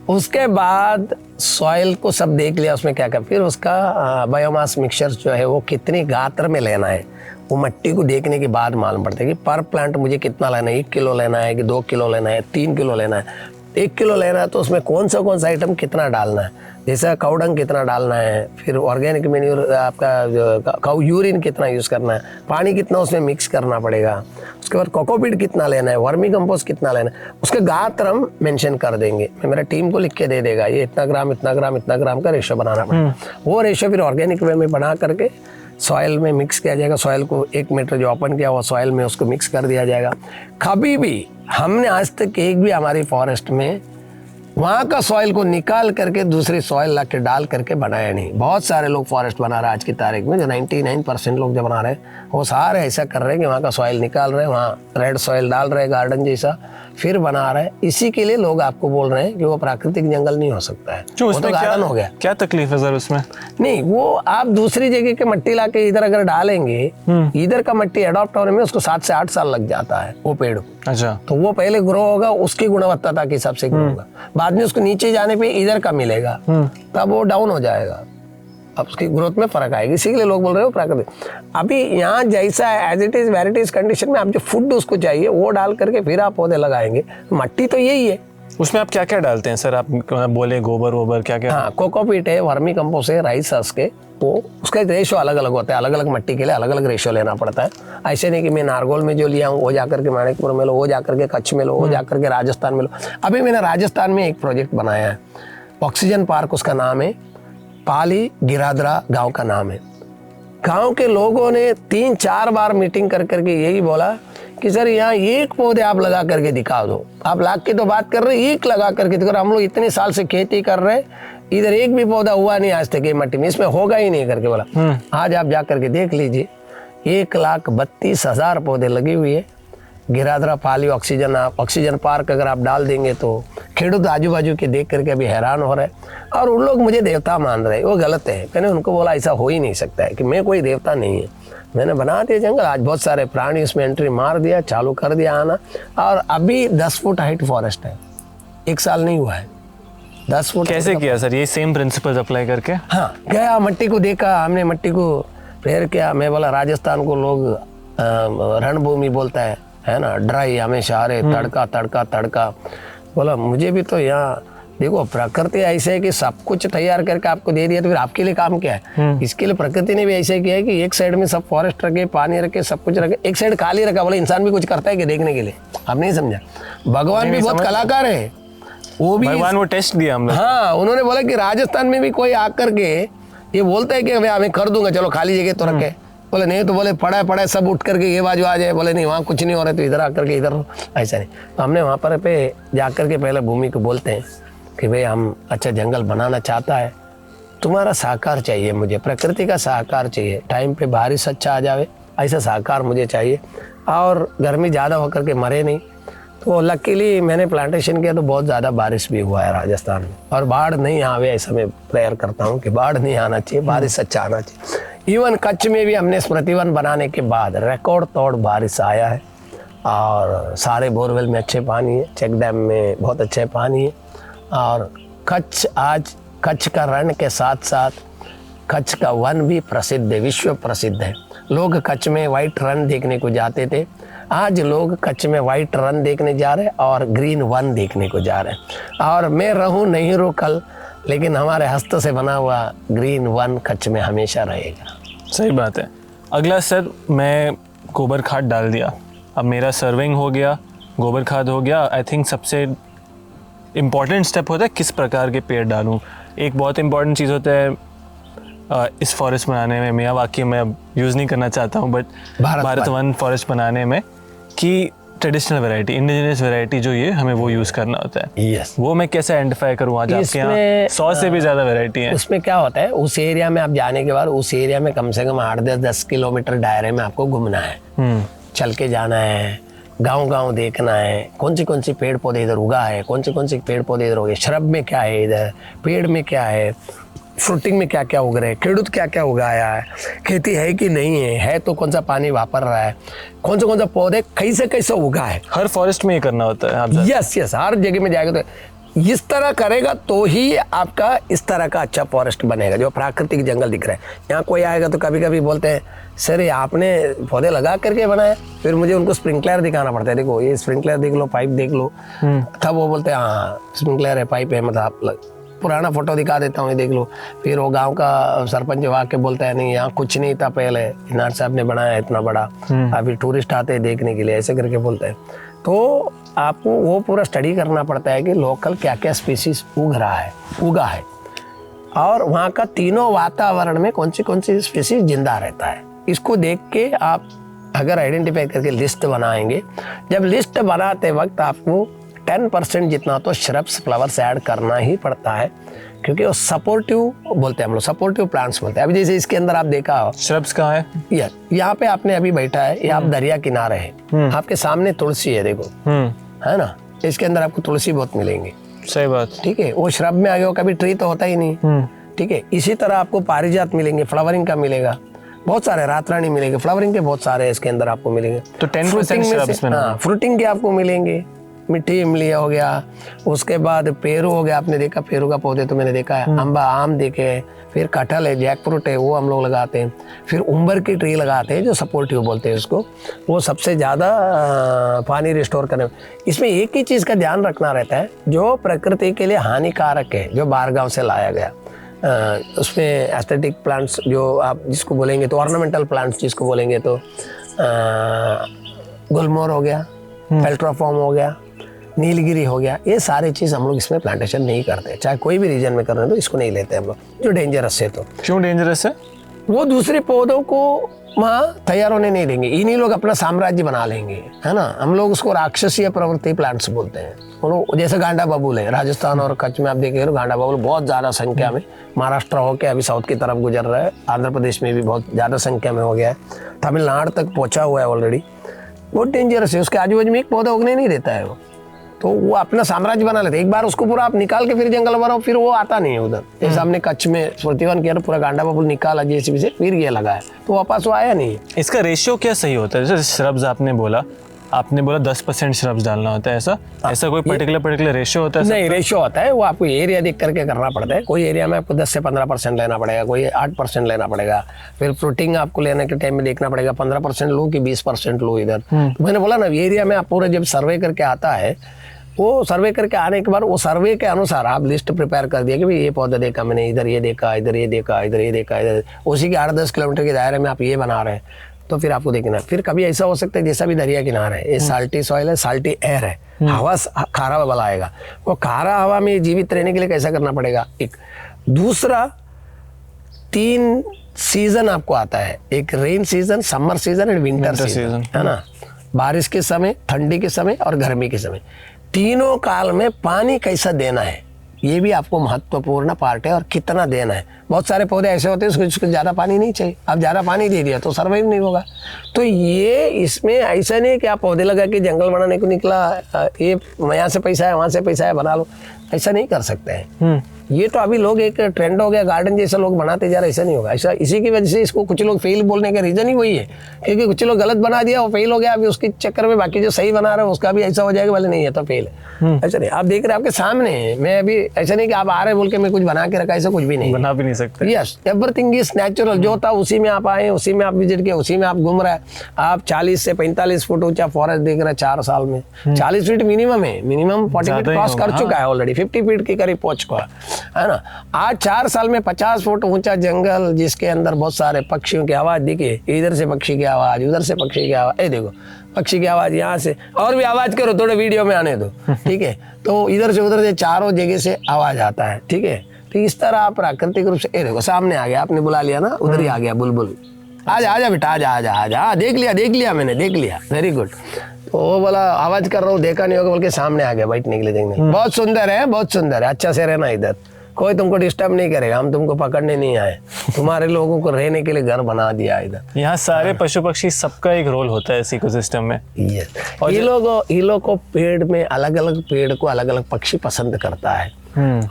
उसके बाद सॉइल को सब देख लिया, उसमें क्या क्या, फिर उसका बायोमास मिक्सचर जो है वो कितनी गात्र में लेना है, वो मिट्टी को देखने के बाद मालूम पड़ता है कि पर प्लांट मुझे कितना लेना है, 1 किलो लेना है कि 2 किलो लेना है, 3 किलो लेना है। 1 किलो लेना है तो उसमें कौन सा आइटम कितना डालना है, जैसा काउडंग कितना डालना है, फिर ऑर्गेनिक मैन्योर आपका काउ यूरिन कितना यूज़ करना है, पानी कितना उसमें मिक्स करना पड़ेगा, उसके बाद कोकोपीट कितना लेना है, वर्मी कंपोस्ट कितना लेना है, उसके गात्र हम मेंशन कर देंगे। मैं मेरा टीम को लिख के दे देगा, ये इतना ग्राम इतना ग्राम इतना ग्राम का रेशो बनाना पड़ेगा। वो रेशो फिर ऑर्गेनिक वे में बना करके सॉइल में मिक्स किया जाएगा। सॉइल को 1 मीटर जो ओपन किया हुआ सॉइल में उसको मिक्स कर दिया जाएगा। कभी भी हमने आज तक एक भी हमारी फॉरेस्ट में वहाँ का सॉइल को निकाल करके दूसरी सॉइल ला के डाल करके बनाया नहीं। बहुत सारे लोग फॉरेस्ट बना रहे हैं आज की तारीख में, जो 99% लोग जो बना रहे हैं वो सारे ऐसा कर रहे हैं कि वहाँ का सॉइल निकाल रहे हैं, वहाँ रेड सॉइल डाल रहे हैं गार्डन जैसा, फिर बना रहे हैं। इसी के लिए लोग आपको बोल रहे हैं कि वो प्राकृतिक जंगल नहीं हो सकता है, वो तो गार्डन हो गया।
क्या तकलीफ है सर उसमें?
नहीं, वो आप दूसरी जगह के मिट्टी ला के इधर अगर डालेंगे, इधर का मिट्टी अडॉप्ट होने में उसको 7 से 8 साल लग जाता है वो पेड़।
अच्छा,
तो वो पहले ग्रो होगा, उसकी गुणवत्ता के हिसाब से ग्रो होगा, बाद में उसको नीचे जाने पे इधर का मिलेगा, तब वो डाउन हो जाएगा। अब उसकी ग्रोथ में फर्क आएगी, इसी के लिए लोग बोल रहे हो प्राकृतिक। अभी यहाँ जैसा as it is varieties condition में आप जो फूड उसको चाहिए वो डाल करके फिर आप पौधे लगाएंगे। मट्टी तो यही है।
उसमें आप क्या क्या डालते हैं सर? आप बोले गोबर वोबर क्या क्या?
हाँ, कोकोपीट है, वर्मी कंपोस्ट है, राइस हस्क है, वो उसका रेशो अलग अलग होता है, अलग अलग मट्टी के लिए अलग अलग रेशो लेना पड़ता है। ऐसे नहीं कि मैं नारगोल में जो लिया हूँ वो जाकर के माणिकपुर में लो, वो जाकर के कच्छ में लो, वो जाकर के राजस्थान में लो। अभी मैंने राजस्थान में एक प्रोजेक्ट बनाया है, ऑक्सीजन पार्क उसका नाम है, पाली गिरादरा गाँव का नाम है। गाँव के लोगों ने 3-4 बार मीटिंग कर करके यही बोला कि सर यहाँ एक पौधे आप लगा करके दिखा दो। आप लाख की तो बात कर रहे, एक लगा करके दिखा। हम लोग इतने साल से खेती कर रहे, इधर एक भी पौधा हुआ नहीं आज तक ये मट्टी में, इसमें होगा ही नहीं करके बोला। आज आप जा करके देख लीजिए, 1,32,000 पौधे लगे हुए है। गिरादरा पाली ऑक्सीजन पार्क अगर आप डाल देंगे तो खेडूत आजू बाजू के देख करके अभी हैरान हो रहे हैं। और उन लोग मुझे देवता मान रहे हैं, वो गलत है। मैंने उनको बोला ऐसा हो ही नहीं सकता है कि मैं कोई देवता नहीं है। मैंने बना दिया जंगल, आज बहुत सारे प्राणी उसमें एंट्री मार दिया, चालू कर दिया आना। और अभी 10 फुट हाइट फॉरेस्ट है, 1 साल नहीं हुआ है, 10 फुट।
कैसे किया सर ये सेम प्रिंसिपल्स अप्लाई करके?
हाँ, गया मट्टी को देखा, हमने मट्टी को प्रेयर किया। मैं बोला राजस्थान को लोग रणभूमि बोलता है ना, ड्राई हमेशा, अरे तड़का तड़का तड़का। बोला मुझे भी तो यहाँ देखो प्रकृति ऐसे है कि सब कुछ तैयार करके आपको दे दिया तो फिर आपके लिए काम क्या है? इसके लिए प्रकृति ने भी ऐसे किया है कि एक साइड में सब फॉरेस्ट रखे, पानी रखे, सब कुछ रखे, एक साइड खाली रखा। बोले इंसान भी कुछ करता है कि देखने के लिए? आप नहीं समझा, भगवान भी बहुत कलाकार है, वो भी
भगवान वो टेस्ट दिया हम लोग।
हाँ, उन्होंने बोला कि राजस्थान में भी कोई आकर के ये बोलता है कि मैं कर दूंगा, चलो खाली जगह तो रखे। बोले नहीं, तो बोले पड़ा है सब उठ करके ये बाजू आ जाए। बोले नहीं, वहाँ कुछ नहीं हो रहा है तो इधर आकर के इधर, ऐसा नहीं। तो हमने वहाँ पर पे जाकर के पहले भूमि को बोलते हैं कि भाई हम अच्छा जंगल बनाना चाहता है, तुम्हारा सहकार चाहिए मुझे, प्रकृति का सहकार चाहिए, टाइम पे बारिश अच्छा आ जावे ऐसा सहकार मुझे चाहिए, और गर्मी ज़्यादा होकर के मरे नहीं। तो लकीली मैंने प्लांटेशन किया तो बहुत ज़्यादा बारिश भी हुआ है राजस्थान में, और बाढ़ नहीं आवे ऐसा मैं प्रेयर करता हूँ कि बाढ़ नहीं आना चाहिए, बारिश अच्छा आना चाहिए। इवन कच्छ में भी हमने स्मृति वन बनाने के बाद रिकॉर्ड तोड़ बारिश आया है, और सारे बोरवेल में अच्छे पानी है, चेक डैम में बहुत अच्छे पानी है। और कच्छ आज कच्छ का रण के साथ साथ कच्छ का वन भी प्रसिद्ध है, विश्व प्रसिद्ध है। लोग कच्छ में वाइट रन देखने को जाते थे, आज लोग कच्छ में वाइट रन देखने जा रहे हैं और ग्रीन वन देखने को जा रहे हैं। और मैं रहूं नहीं रहूं कल, लेकिन हमारे हस्त से बना हुआ ग्रीन वन कच्छ में हमेशा रहेगा।
सही बात है। अगला सर, मैं गोबर खाद डाल दिया, अब मेरा सर्विंग हो गया, गोबर खाद हो गया। आई थिंक सबसे इम्पॉर्टेंट स्टेप होता है किस प्रकार के पेड़ डालूं। एक बहुत इंपॉर्टेंट चीज़ होता है इस फॉरेस्ट बनाने में, मियावाकी मैं यूज़ नहीं करना चाहता हूँ, बट भारत वन फॉरेस्ट बनाने में, कि ट्रेडिशनल वैरायटी, इंडिजिनस वैरायटी जो ये हमें वो यूज़ करना होता है।
यस,
वो मैं कैसे आइडेंटिफाई करूँ? आज आपके यहाँ 100 से भी ज़्यादा वैरायटी है।
उसमें क्या होता है, उस एरिया में आप जाने के बाद उस एरिया में कम से कम 8-10 किलोमीटर दायरे में आपको घूमना है, चल के जाना है, गांव देखना है, कौन सी पेड़ पौधे इधर उगा है, कौन सी पेड़ पौधे इधर उगे, श्रब में क्या है, इधर पेड़ में क्या है, फ्रूटिंग में क्या क्या उग रहे हैं, खेडूत क्या क्या उगाया है, खेती है कि नहीं है तो कौन सा पानी वापर रहा है, कौन सा पौधे कैसे उगा है।
हर फॉरेस्ट में ये करना होता है आप?
यस, हर जगह में जाएगा तो इस तरह करेगा तो ही आपका इस तरह का अच्छा फॉरेस्ट बनेगा, जो प्राकृतिक जंगल दिख रहा है। यहाँ कोई आएगा तो कभी कभी बोलते हैं सर ये आपने पौधे लगा करके बनाया, फिर मुझे उनको स्प्रिंकलर दिखाना पड़ता है, देखो ये स्प्रिंकलर देख लो, पाइप देख लो, तब वो बोलते हैं हाँ स्प्रिंकलर है, पाइप है, मतलब आप पुराना फोटो दिखा देता हूँ, ये देख लो। फिर वो गांव का सरपंच आके बोलता है नहीं यहाँ कुछ नहीं था पहले, इनार साहब ने बनाया इतना बड़ा, अभी टूरिस्ट आते हैं देखने के लिए, ऐसे करके बोलते हैं। तो आपको वो पूरा स्टडी करना पड़ता है कि लोकल क्या क्या स्पीसीज उगा है, और वहाँ का तीनों वातावरण में कौन सी स्पीसीज जिंदा रहता है। इसको देख के आप अगर आइडेंटिफाई करके लिस्ट बनाएंगे, जब लिस्ट बनाते वक्त आपको 10% जितना तो श्रब्स फ्लावर्स ऐड करना ही पड़ता है, क्योंकि वो सपोर्टिव बोलते हैं हम लोग, सपोर्टिव प्लांट्स बोलते हैं। अभी जैसे इसके अंदर आप देखा हो
श्रब्स कहाँ है,
यहाँ पे आपने अभी बैठा है, ये आप दरिया किनारे है, आपके सामने तुलसी है, देखो है ना, इसके अंदर आपको तुलसी बहुत मिलेंगी।
सही बात,
ठीक है। वो श्रब में आगे वो कभी ट्री तो होता ही नहीं, ठीक है। इसी तरह आपको पारिजात मिलेंगे, फ्लावरिंग का मिलेगा, बहुत सारे रातरानी मिलेंगे, फ्लावरिंग के बहुत सारे इसके अंदर आपको मिलेंगे।
तो 10% श्रब्स में,
फ्रूटिंग के आपको मिलेंगे, मिट्टी इमली हो गया, उसके बाद पेरू हो गया, आपने देखा पेरू का पौधे तो मैंने देखा है, अम्बा आम देखे, फिर कटहल है, जैक फ्रूट है, वो हम लोग लगाते हैं, फिर उम्बर की ट्री लगाते हैं जो सपोर्टिव बोलते हैं उसको, वो सबसे ज़्यादा पानी रिस्टोर करने। इसमें एक ही चीज़ का ध्यान रखना रहता है, जो प्रकृति के लिए हानिकारक है, जो बाहर गाँव से लाया गया, उसमें एस्थेटिक प्लांट्स जो आप जिसको बोलेंगे तो ऑर्नामेंटल प्लांट्स जिसको बोलेंगे तो गुलमोहर हो गया, फेल्ट्रोफॉर्म हो गया, नीलगिरी हो गया, ये सारी चीज़ हम लोग इसमें प्लांटेशन नहीं करते, चाहे कोई भी रीजन में कर रहे हैं तो इसको नहीं लेते हम लोग, जो डेंजरस है। तो
क्यों डेंजरस है?
वो दूसरे पौधों को वहाँ तैयार होने नहीं देंगे, इन्हीं लोग अपना साम्राज्य बना लेंगे, है ना। हम लोग उसको राक्षसीय प्रवृत्ति प्लांट्स बोलते हैं। जैसे गांडा बबूल है, राजस्थान और कच्छ में आप देखेंगे तो गांडा बबूल बहुत ज़्यादा संख्या में, महाराष्ट्र होकर अभी साउथ की तरफ गुजर रहा है, आंध्र प्रदेश में भी बहुत ज़्यादा संख्या में हो गया है, तमिलनाडु तक पहुँचा हुआ है ऑलरेडी। बहुत डेंजरस है, उसके आजू बाजू में एक पौधा उगने नहीं देता है वो, तो वो अपना साम्राज्य बना लेते हैं। एक बार उसको पूरा आप निकाल के फिर जंगल बनाओ, फिर वो आता नहीं है उधर। जैसे हमने कच्छ में प्रतिवन किया, पूरा गांडा बबूल निकाला जेसीबी से, फिर ये लगाया तो वापस वो आया नहीं।
इसका रेशियो क्या सही होता है? जैसे श्रब्स आपने बोला 10% श्रब्स डालना होता है, ऐसा कोई पर्टिकुलर रेशियो होता है?
नहीं, रेशियो होता है, वो आपको एरिया देख करके करना पड़ता है। कोई एरिया में आपको 10 से 15% लेना पड़ेगा, कोई 8% लेना पड़ेगा, फिर फ्रूटिंग आपको लेने के टाइम में देखना पड़ेगा 15% लो कि 20% लो इधर। तो मैंने बोला ना, एरिया में आप पूरा जब सर्वे करके आता है, वो सर्वे करके आने के बाद वो सर्वे के अनुसार आप लिस्ट प्रिपेयर कर दिया कि भाई ये पौधा देखा मैंने, इधर ये देखा, इधर ये देखा, इधर ये देखा, इधर उसी के 8-10 किलोमीटर के दायरे में आप ये बना रहे हैं, तो फिर आपको देखना। फिर कभी ऐसा हो सकता है जैसा भी दरिया किनारा है, ये साल्टी सॉइल है, साल्टी एयर है, हवा खारा वाला आएगा, वो खारा हवा में जीवित रहने के लिए कैसा करना पड़ेगा। एक दूसरा 3 सीजन आपको आता है, एक rain season, summer season and winter season, है ना। बारिश के समय, ठंडी के समय और गर्मी के समय, तीनों काल में पानी कैसा देना है, ये भी आपको महत्वपूर्ण पार्ट है, और कितना देना है। बहुत सारे पौधे ऐसे होते हैं उसको ज़्यादा पानी नहीं चाहिए, आप ज़्यादा पानी दे दिया तो सर्वाइव नहीं होगा। तो ये इसमें ऐसा नहीं है कि आप पौधे लगा के जंगल बनाने को निकला, ये यहाँ से पैसा है वहाँ से पैसा है बना लो, ऐसा नहीं कर सकते हैं। ये तो अभी लोग एक ट्रेंड हो गया, गार्डन जैसा लोग बनाते जा रहे, ऐसा नहीं होगा। ऐसा इसी की वजह से इसको कुछ लोग फेल बोलने का रीज़न ही वही है, क्योंकि कुछ लोग गलत बना दिया, वो फेल हो गया, अभी उसके चक्कर में बाकी जो सही बना रहे हैं उसका भी ऐसा हो जाएगा, बोले नहीं है तो फेल है। ऐसा नहीं, आप देख रहे हैं आपके सामने है, मैं अभी ऐसा नहीं कि आप आ रहे बोल के मैं कुछ बना के रखा, ऐसा कुछ भी नहीं,
बना भी नहीं सकते।
यस, एवरीथिंग इज नेचुरल, जो था उसी में आप आए, उसी में आप विजिट किए, उसी में आप घूम रहे हैं। आप 40 से 45 फुट ऊंचा फॉरेस्ट देख रहे हैं 4 साल में, 40 फीट मिनिमम है, मिनिमम 40 फीट क्रॉस कर चुका है ऑलरेडी, 50 फीट के करीब पहुंच चुका है ना। आज 4 साल में 50 फुट ऊंचा जंगल, जिसके अंदर बहुत सारे पक्षियों की आवाज दिखे, इधर से पक्षी की आवाज, उधर से पक्षी की आवाज, ये देखो पक्षी की आवाज, यहाँ से और भी आवाज करो, थोड़े वीडियो में आने दो, ठीक है। तो इधर से उधर से चारों जगह से आवाज आता है, ठीक है। तो इस तरह आप प्राकृतिक रूप से, ये देखो सामने आ गया, आपने बुला लिया ना, उधर ही आ गया बुलबुल, आजा आजा बेटा, आजा आजा आजा, देख लिया मैंने, देख लिया, वेरी गुड। तो वो बोला आवाज कर रहा हूँ, देखा नहीं होगा बोल के सामने आ गया बैठने के लिए, देखने बहुत सुंदर है, बहुत सुंदर है, अच्छा से रहना इधर, कोई तुमको डिस्टर्ब नहीं करेगा, हम तुमको पकड़ने नहीं आए, तुम्हारे लोगों को रहने के लिए घर बना दिया इधर।
यहाँ सारे पशु पक्षी सबका एक रोल होता है इस इकोसिस्टम में।
यस, और ये लोग को पेड़ में अलग अलग पेड़ को अलग अलग पक्षी पसंद करता है,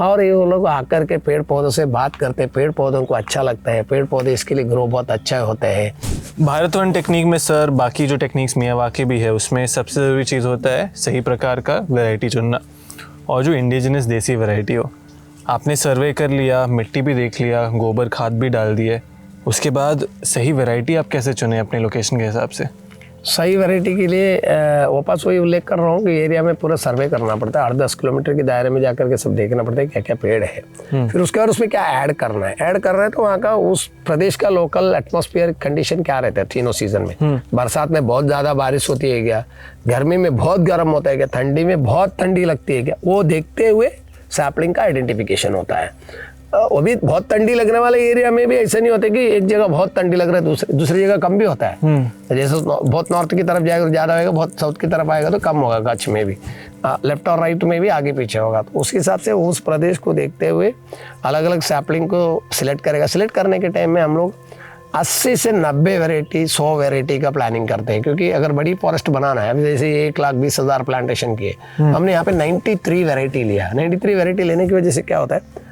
और ये लोग आकर के पेड़ पौधों से बात करते हैं, पेड़ पौधों को अच्छा लगता है, पेड़ पौधे इसके लिए ग्रो बहुत अच्छा होते हैं।
भारतवन टेक्निक में सर, बाकी जो टेक्निक्स मियावाकी भी है, उसमें सबसे ज़रूरी चीज़ होता है सही प्रकार का वैरायटी चुनना, और जो इंडिजिनस देसी वैरायटी हो। आपने सर्वे कर लिया, मिट्टी भी देख लिया, गोबर खाद भी डाल दिए, उसके बाद सही वैरायटी आप कैसे चुने अपने लोकेशन के हिसाब से?
सही वैरायटी के लिए वापस वही उल्लेख कर रहा हूँ कि एरिया में पूरा सर्वे करना पड़ता है, 8-10 किलोमीटर के दायरे में जाकर के सब देखना पड़ता है क्या क्या पेड़ है, फिर उसके बाद उसमें क्या ऐड करना है तो वहाँ का उस प्रदेश का लोकल एटमॉस्फेयर कंडीशन क्या रहता है तीनों सीजन में। बरसात में बहुत ज़्यादा बारिश होती है क्या, गर्मी में बहुत गर्म होता है क्या, ठंडी में बहुत ठंडी लगती है क्या, वो देखते हुए सैपलिंग का आइडेंटिफिकेशन होता है। वो भी बहुत ठंडी लगने वाले एरिया में भी ऐसा नहीं होता कि एक जगह बहुत ठंडी लग रहा है दूसरी जगह कम भी होता है। जैसे बहुत नॉर्थ की तरफ जाएगा तो ज़्यादा होगा, बहुत साउथ की तरफ आएगा तो कम होगा, कच्छ में भी लेफ्ट और राइट में भी आगे पीछे होगा। तो उस हिसाब से उस प्रदेश को देखते हुए अलग अलग सैपलिंग को सिलेक्ट करेगा। सिलेक्ट करने के टाइम में हम लोग 80 से 90 वैरायटी 100 वैरायटी का प्लानिंग करते हैं, क्योंकि अगर बड़ी फॉरेस्ट बनाना है, अभी जैसे 1,20,000 प्लांटेशन किए, हमने यहाँ पे 93 वैरायटी लिया। 93 वैरायटी लेने की वजह से क्या होता है,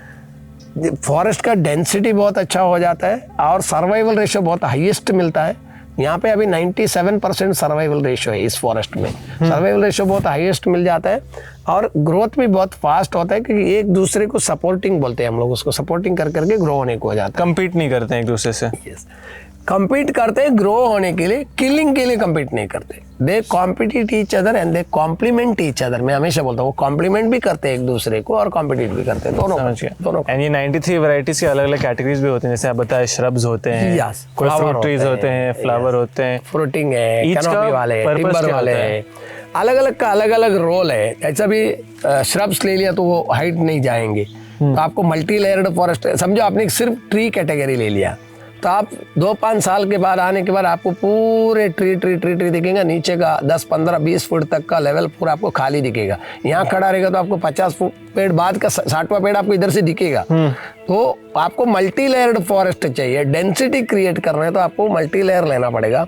फॉरेस्ट का डेंसिटी बहुत अच्छा हो जाता है और सर्वाइवल रेशियो बहुत हाईएस्ट मिलता है। यहाँ पे अभी 97% सर्वाइवल रेशो है इस फॉरेस्ट में। सर्वाइवल रेशो बहुत हाईएस्ट मिल जाता है और ग्रोथ भी बहुत फास्ट होता है, क्योंकि एक दूसरे को सपोर्टिंग बोलते हैं हम लोग उसको, सपोर्टिंग कर करके ग्रो होने को हो जाता है।
कम्पीट नहीं करते हैं एक दूसरे से।
compete करते हैं ग्रो होने के लिए, किलिंग के लिए compete नहीं करते। They compete each other and they complement each other. मैं हमेशा बोलता हूँ वो कॉम्प्लीमेंट भी करते हैं एक दूसरे को और कॉम्पिटिट भी करते हैं, दोनों।
एंड ये 93 वैरायटीज की अलग अलग कैटेगरीज भी होते हैं, जैसे आप बताए श्रब्स होते हैं,
Yes,
कोई
flower
फ्रूट ट्रीज होते हैं, फ्लावर होते हैं,
फ्रूटिंग है,
Each
कैनोपी
का
वाले,
purpose
टिम्बर
क्या
वाले
होता है?
हैं, अलग अलग का अलग अलग रोल है। ऐसा भी श्रब्स ले लिया तो वो हाइट नहीं जाएंगे, तो आपको मल्टी लेयर्ड फॉरेस्ट, समझो आपने सिर्फ ट्री कैटेगरी ले लिया तो आप 2-5 साल के बाद आने के बाद आपको पूरे ट्री दिखेगा, नीचे का 10, 15, 20 फुट तक का लेवल पूरा आपको खाली दिखेगा। यहाँ खड़ा रहेगा तो आपको 50 फुट पेड़ बाद का 60वां पेड़ आपको इधर से दिखेगा। तो आपको मल्टी लेयर्ड फॉरेस्ट चाहिए, डेंसिटी क्रिएट कर रहे हैं तो आपको मल्टी लेयर लेना पड़ेगा।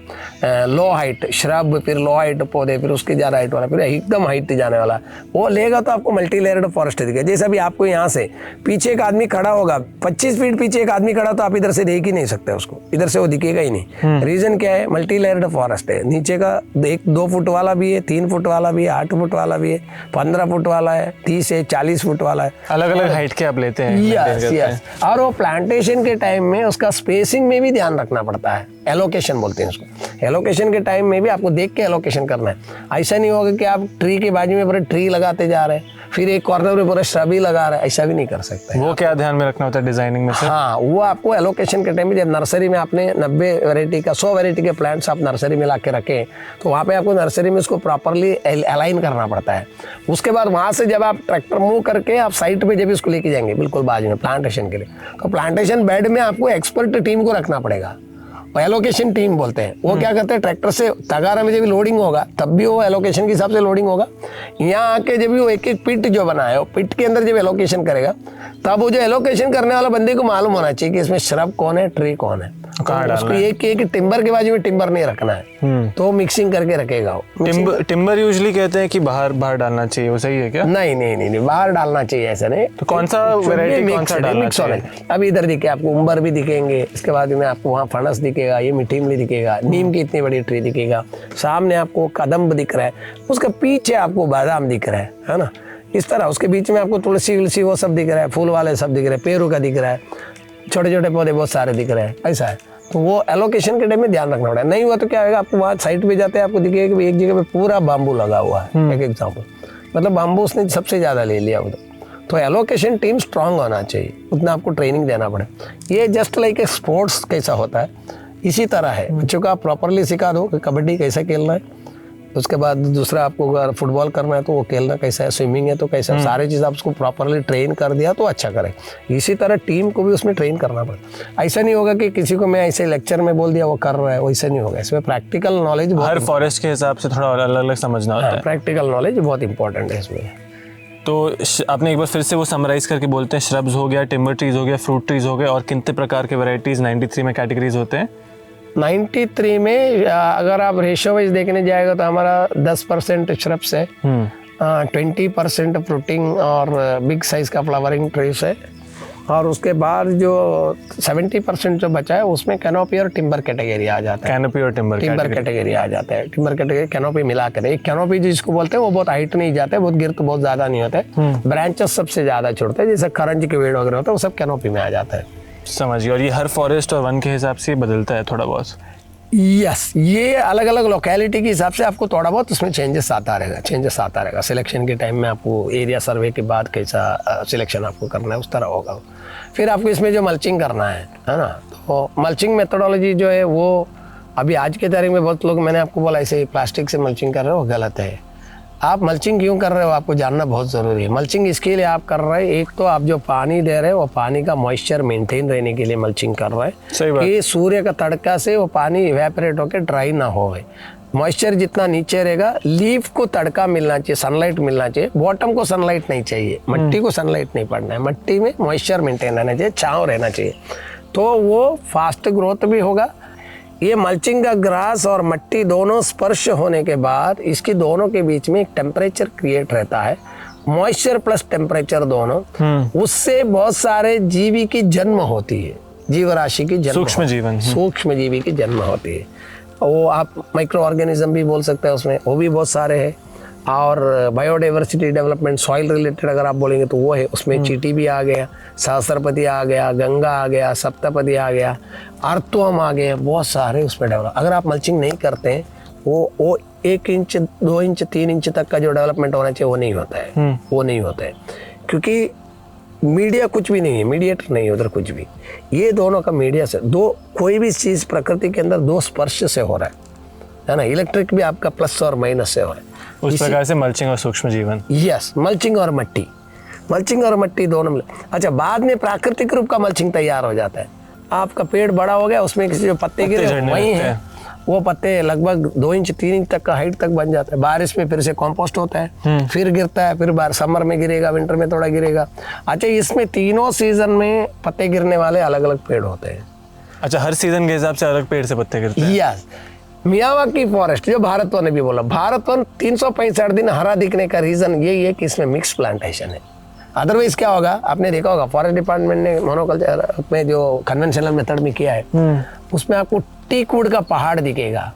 लो हाइट श्रब, फिर लो हाइट पौधे, फिर उसकी ज़्यादा हाइट वाला, फिर एकदम हाइट जाने वाला, वो लेगा तो आपको मल्टी लेयर्ड फॉरेस्ट दिखेगा। जैसे भी आपको यहाँ से पीछे एक आदमी खड़ा होगा, 25 फीट पीछे एक आदमी खड़ा, तो आप इधर से देख ही नहीं सकते उसको, इधर से वो दिखेगा ही नहीं। रीजन क्या है? मल्टी लेयर्ड फॉरेस्ट है। नीचे का 1-2 फुट वाला भी है, 3 फुट वाला भी है, 8 फुट वाला भी है, 15 फुट वाला है, 30 से 40 फुट वाला है।
अलग अलग हाइट के आप लेते हैं।
यस। और वो प्लांटेशन के टाइम में उसका स्पेसिंग में भी ध्यान रखना पड़ता है। एलोकेशन बोलते हैं उसको। एलोकेशन के टाइम में भी आपको देख के एलोकेशन करना है। ऐसा नहीं होगा कि आप ट्री के बाजू में पूरे ट्री लगाते जा रहे हैं, फिर एक कॉर्नर में पूरा श्रब ही लगा रहे हैं, ऐसा भी नहीं कर सकते।
वो क्या ध्यान में रखना होता है डिजाइनिंग में से?
हाँ, वो आपको एलोकेशन के टाइम में, जब नर्सरी में आपने 90 वैरायटी का 100 वैरायटी के प्लांट्स आप नर्सरी में ला के रखें, तो वहाँ पे आपको नर्सरी में उसको प्रॉपरली अलाइन करना पड़ता है। उसके बाद वहाँ से जब आप ट्रैक्टर मूव करके आप साइट पे जब इसको लेके जाएंगे बिल्कुल बाजू में प्लांटेशन के लिए, तो प्लांटेशन बेड में आपको एक्सपर्ट टीम को रखना पड़ेगा। एलोकेशन टीम बोलते हैं। वो क्या करते हैं, ट्रैक्टर से तगारा में जब भी लोडिंग होगा तब भी वो एलोकेशन के हिसाब से लोडिंग होगा। यहाँ आके जब भी वो एक पिट जो बना है, वो पिट के अंदर जब एलोकेशन करेगा, तब वो जो एलोकेशन करने वाला बंदे को मालूम होना चाहिए कि इसमें श्रब कौन है, ट्री कौन है। उसको एक टिम्बर के बाजू में टिम्बर नहीं रखना है, तो मिक्सिंग करके रखेगा वो।
टिम्बर यूजुअली कहते हैं कि बाहर डालना चाहिए, वो सही है क्या?
नहीं, बाहर डालना चाहिए, ऐसा नहीं।
तो कौन सा वैरायटी कौन सा डालना चाहिए?
अभी इधर दिखे आपको उम्बर भी दिखेंगे, इसके बाद में आपको वहाँ फणस दिखेगा, ये मीठी इमली दिखेगा, नीम की इतनी बड़ी ट्री दिखेगा, सामने आपको कदम्ब दिख रहा है, उसके पीछे आपको बादाम दिख रहा है ना, इस तरह। उसके बीच में आपको तुलसी उलसी वो सब दिख रहा है, फूल वाले सब दिख रहे हैं, पेरू का दिख रहा है, छोटे छोटे पौधे बहुत सारे दिख रहे हैं, ऐसा है। तो वो एलोकेशन के टाइम में ध्यान रखना पड़ेगा। नहीं हुआ तो क्या होगा, आपको वहाँ साइड पे जाते हैं आपको दिखेगा कि एक जगह पे पूरा बाम्बू लगा हुआ है। एक एग्जाम्पल, मतलब बाम्बू उसने सबसे ज़्यादा ले लिया उधर। तो एलोकेशन टीम स्ट्रांग होना चाहिए, उतना आपको ट्रेनिंग देना पड़े। ये जस्ट लाइक ए स्पोर्ट्स कैसा होता है, इसी तरह है। बच्चों को आप प्रॉपरली सिखा दो कि कबड्डी कैसे खेलना है, उसके बाद दूसरा आपको अगर फुटबॉल करना है तो वो खेलना कैसा है, स्विमिंग है तो कैसा, सारी चीज़ आप उसको प्रॉपरली ट्रेन कर दिया तो अच्छा करे। इसी तरह टीम को भी उसमें ट्रेन करना पड़ता। ऐसा नहीं होगा कि किसी को मैं ऐसे लेक्चर में बोल दिया वो कर रहा है, वैसा नहीं होगा। इसमें प्रैक्टिकल नॉलेज,
हर फॉरेस्ट के हिसाब से थोड़ा अलग अलग समझना होता है।
प्रैक्टिकल नॉलेज बहुत इंपॉर्टेंट है इसमें।
तो आपने एक बार फिर से वो समराइज करके बोलते हैं, श्रब्स हो गया, टिम्बर ट्रीज हो गया, फ्रूट ट्रीज हो गए, और कितने प्रकार के वैरायटीज 93 में कैटेगरीज होते हैं?
93 में अगर आप रेशो वाइज देखने जाएगा तो हमारा 10% श्रब्स है, 20% फ्रूटिंग और बिग साइज का फ्लावरिंग ट्रीज है, और उसके बाद जो 70% जो बचा है उसमें कैनोपी और टिम्बर कैटेगरी आ जाता है।
कैनोपी और टिम्बर
कैटेगरी आ जाता है। टिम्बर कैटेगरी कैनोपी मिला कर, एक कैनोपी जिसको बोलते हैं वो बहुत हाइट नहीं जाता है, बहुत गिर तो बहुत ज्यादा नहीं होता है, ब्रांचेस सबसे ज्यादा छोड़ते हैं, जैसे खरंज के पेड़ वगैरह होता है वो सब कैनोपी में आ जाता है।
समझिए। और ये हर फॉरेस्ट और वन के हिसाब से बदलता है थोड़ा बहुत?
यस, ये अलग अलग लोकेलिटी के हिसाब से आपको थोड़ा बहुत उसमें चेंजेस आता रहेगा। सिलेक्शन के टाइम में आपको एरिया सर्वे के बाद कैसा सिलेक्शन आपको करना है उस तरह होगा। फिर आपको इसमें जो मल्चिंग करना है ना, तो मल्चिंग मेथोडोलॉजी जो है वो अभी आज के तारीख में बहुत लोग, मैंने आपको बोला ऐसे प्लास्टिक से मल्चिंग कर रहे हो, गलत है। आप मल्चिंग क्यों कर रहे हो आपको जानना बहुत ज़रूरी है। मल्चिंग इसके लिए आप कर रहे हैं, एक तो आप जो पानी दे रहे हो वो पानी का मॉइस्चर मेंटेन रहने के लिए मल्चिंग कर रहे हैं कि सूर्य का तड़का से वो पानी इवेपोरेट होकर ड्राई ना हो। मॉइस्चर जितना नीचे रहेगा, लीफ को तड़का मिलना चाहिए, सनलाइट मिलना चाहिए, बॉटम को सनलाइट नहीं चाहिए, मिट्टी को सनलाइट नहीं पड़ना है, मिट्टी में मॉइस्चर मेंटेन रहना चाहिए, छाँव रहना चाहिए, तो वो फास्ट ग्रोथ भी होगा। ये मल्चिंग का ग्रास और मिट्टी दोनों स्पर्श होने के बाद इसकी दोनों के बीच में एक टेम्परेचर क्रिएट रहता है, मॉइस्चर प्लस टेम्परेचर दोनों, उससे बहुत सारे जीवी की जन्म होती है, जीव राशि की जन्म, सूक्ष्म जीवी की जन्म होती है। वो आप माइक्रो ऑर्गेनिज्म भी बोल सकते हैं उसमें, वो भी बहुत सारे हैं। और बायोडाइवर्सिटी डेवलपमेंट सॉइल रिलेटेड अगर आप बोलेंगे तो वो है, उसमें चींटी भी आ गया, सहस्रपति आ गया, गंगा आ गया, सप्तपदी आ गया, अर्थवर्म आ गए, बहुत सारे उसमें डेवलप। अगर आप मल्चिंग नहीं करते हैं वो 1 इंच 2 इंच 3 इंच तक का जो डेवलपमेंट होना चाहिए वो नहीं होता है, वो नहीं होता है, क्योंकि मीडिया कुछ भी नहीं है, मीडिएटर नहीं है उधर कुछ भी। ये दोनों का मीडिया से कोई भी चीज़ प्रकृति के अंदर 2 स्पर्श से हो रहा है ना। इलेक्ट्रिक भी आपका प्लस और माइनस से हो रहा है।
उस प्रकार से मल्चिंग और सूक्ष्म जीवन।
यस, मल्चिंग और मट्टी दोनों मिले। अच्छा, बाद में प्राकृतिक रूप का मल्चिंग तैयार हो जाता है। आपका पेड़ बड़ा हो गया, उसमें किसी जो पत्ते गिरे वही है, वो पत्ते लगभग 2 इंच 3 इंच तक का हाइट तक बन जाता है। बारिश में फिर से कंपोस्ट होता है, फिर गिरता है, फिर समर में गिरेगा, विंटर में थोड़ा गिरेगा। अच्छा, इसमें तीनों सीजन में पत्ते गिरने वाले अलग अलग पेड़ होते हैं।
अच्छा, हर सीजन के हिसाब से अलग पेड़ से पत्ते गिरते हैं।
यस, मियावाकी फॉरेस्ट जो भारत वन ने भी बोला, भारत वन 365 दिन हरा दिखने का रीजन यही है कि इसमें मिक्स प्लांटेशन है। अदरवाइज क्या होगा, आपने देखा होगा फॉरेस्ट डिपार्टमेंट ने मोनोकल्चर में जो कन्वेंशनल मेथड में किया है, उसमें आपको टीकवुड का पहाड़ दिखेगा।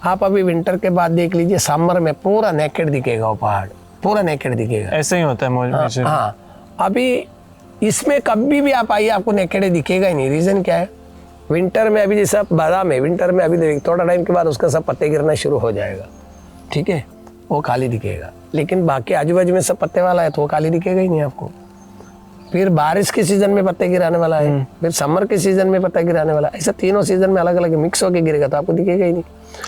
आप अभी विंटर के बाद देख लीजिए, समर में पूरा नेकेड दिखेगा, वो पहाड़ पूरा नेकेड दिखेगा।
ऐसे ही होता है।
हाँ, अभी इसमें कभी भी आप आइए, आपको नेकेड दिखेगा ही नहीं। रीजन क्या है, विंटर में अभी जैसा बादाम है, विंटर में अभी थोड़ा टाइम के बाद उसका सब पत्ते गिरना शुरू हो जाएगा, ठीक है, वो खाली दिखेगा। लेकिन बाकी आजू बाजू में सब पत्ते वाला है तो वो खाली दिखेगा ही नहीं आपको। फिर बारिश के सीजन में पत्ते गिराने वाला है, फिर समर के सीजन में पत्ता गिराने वाला है। ऐसा तीनों सीजन में अलग अलग मिक्स होकर गिरेगा तो आपको दिखेगा ही नहीं।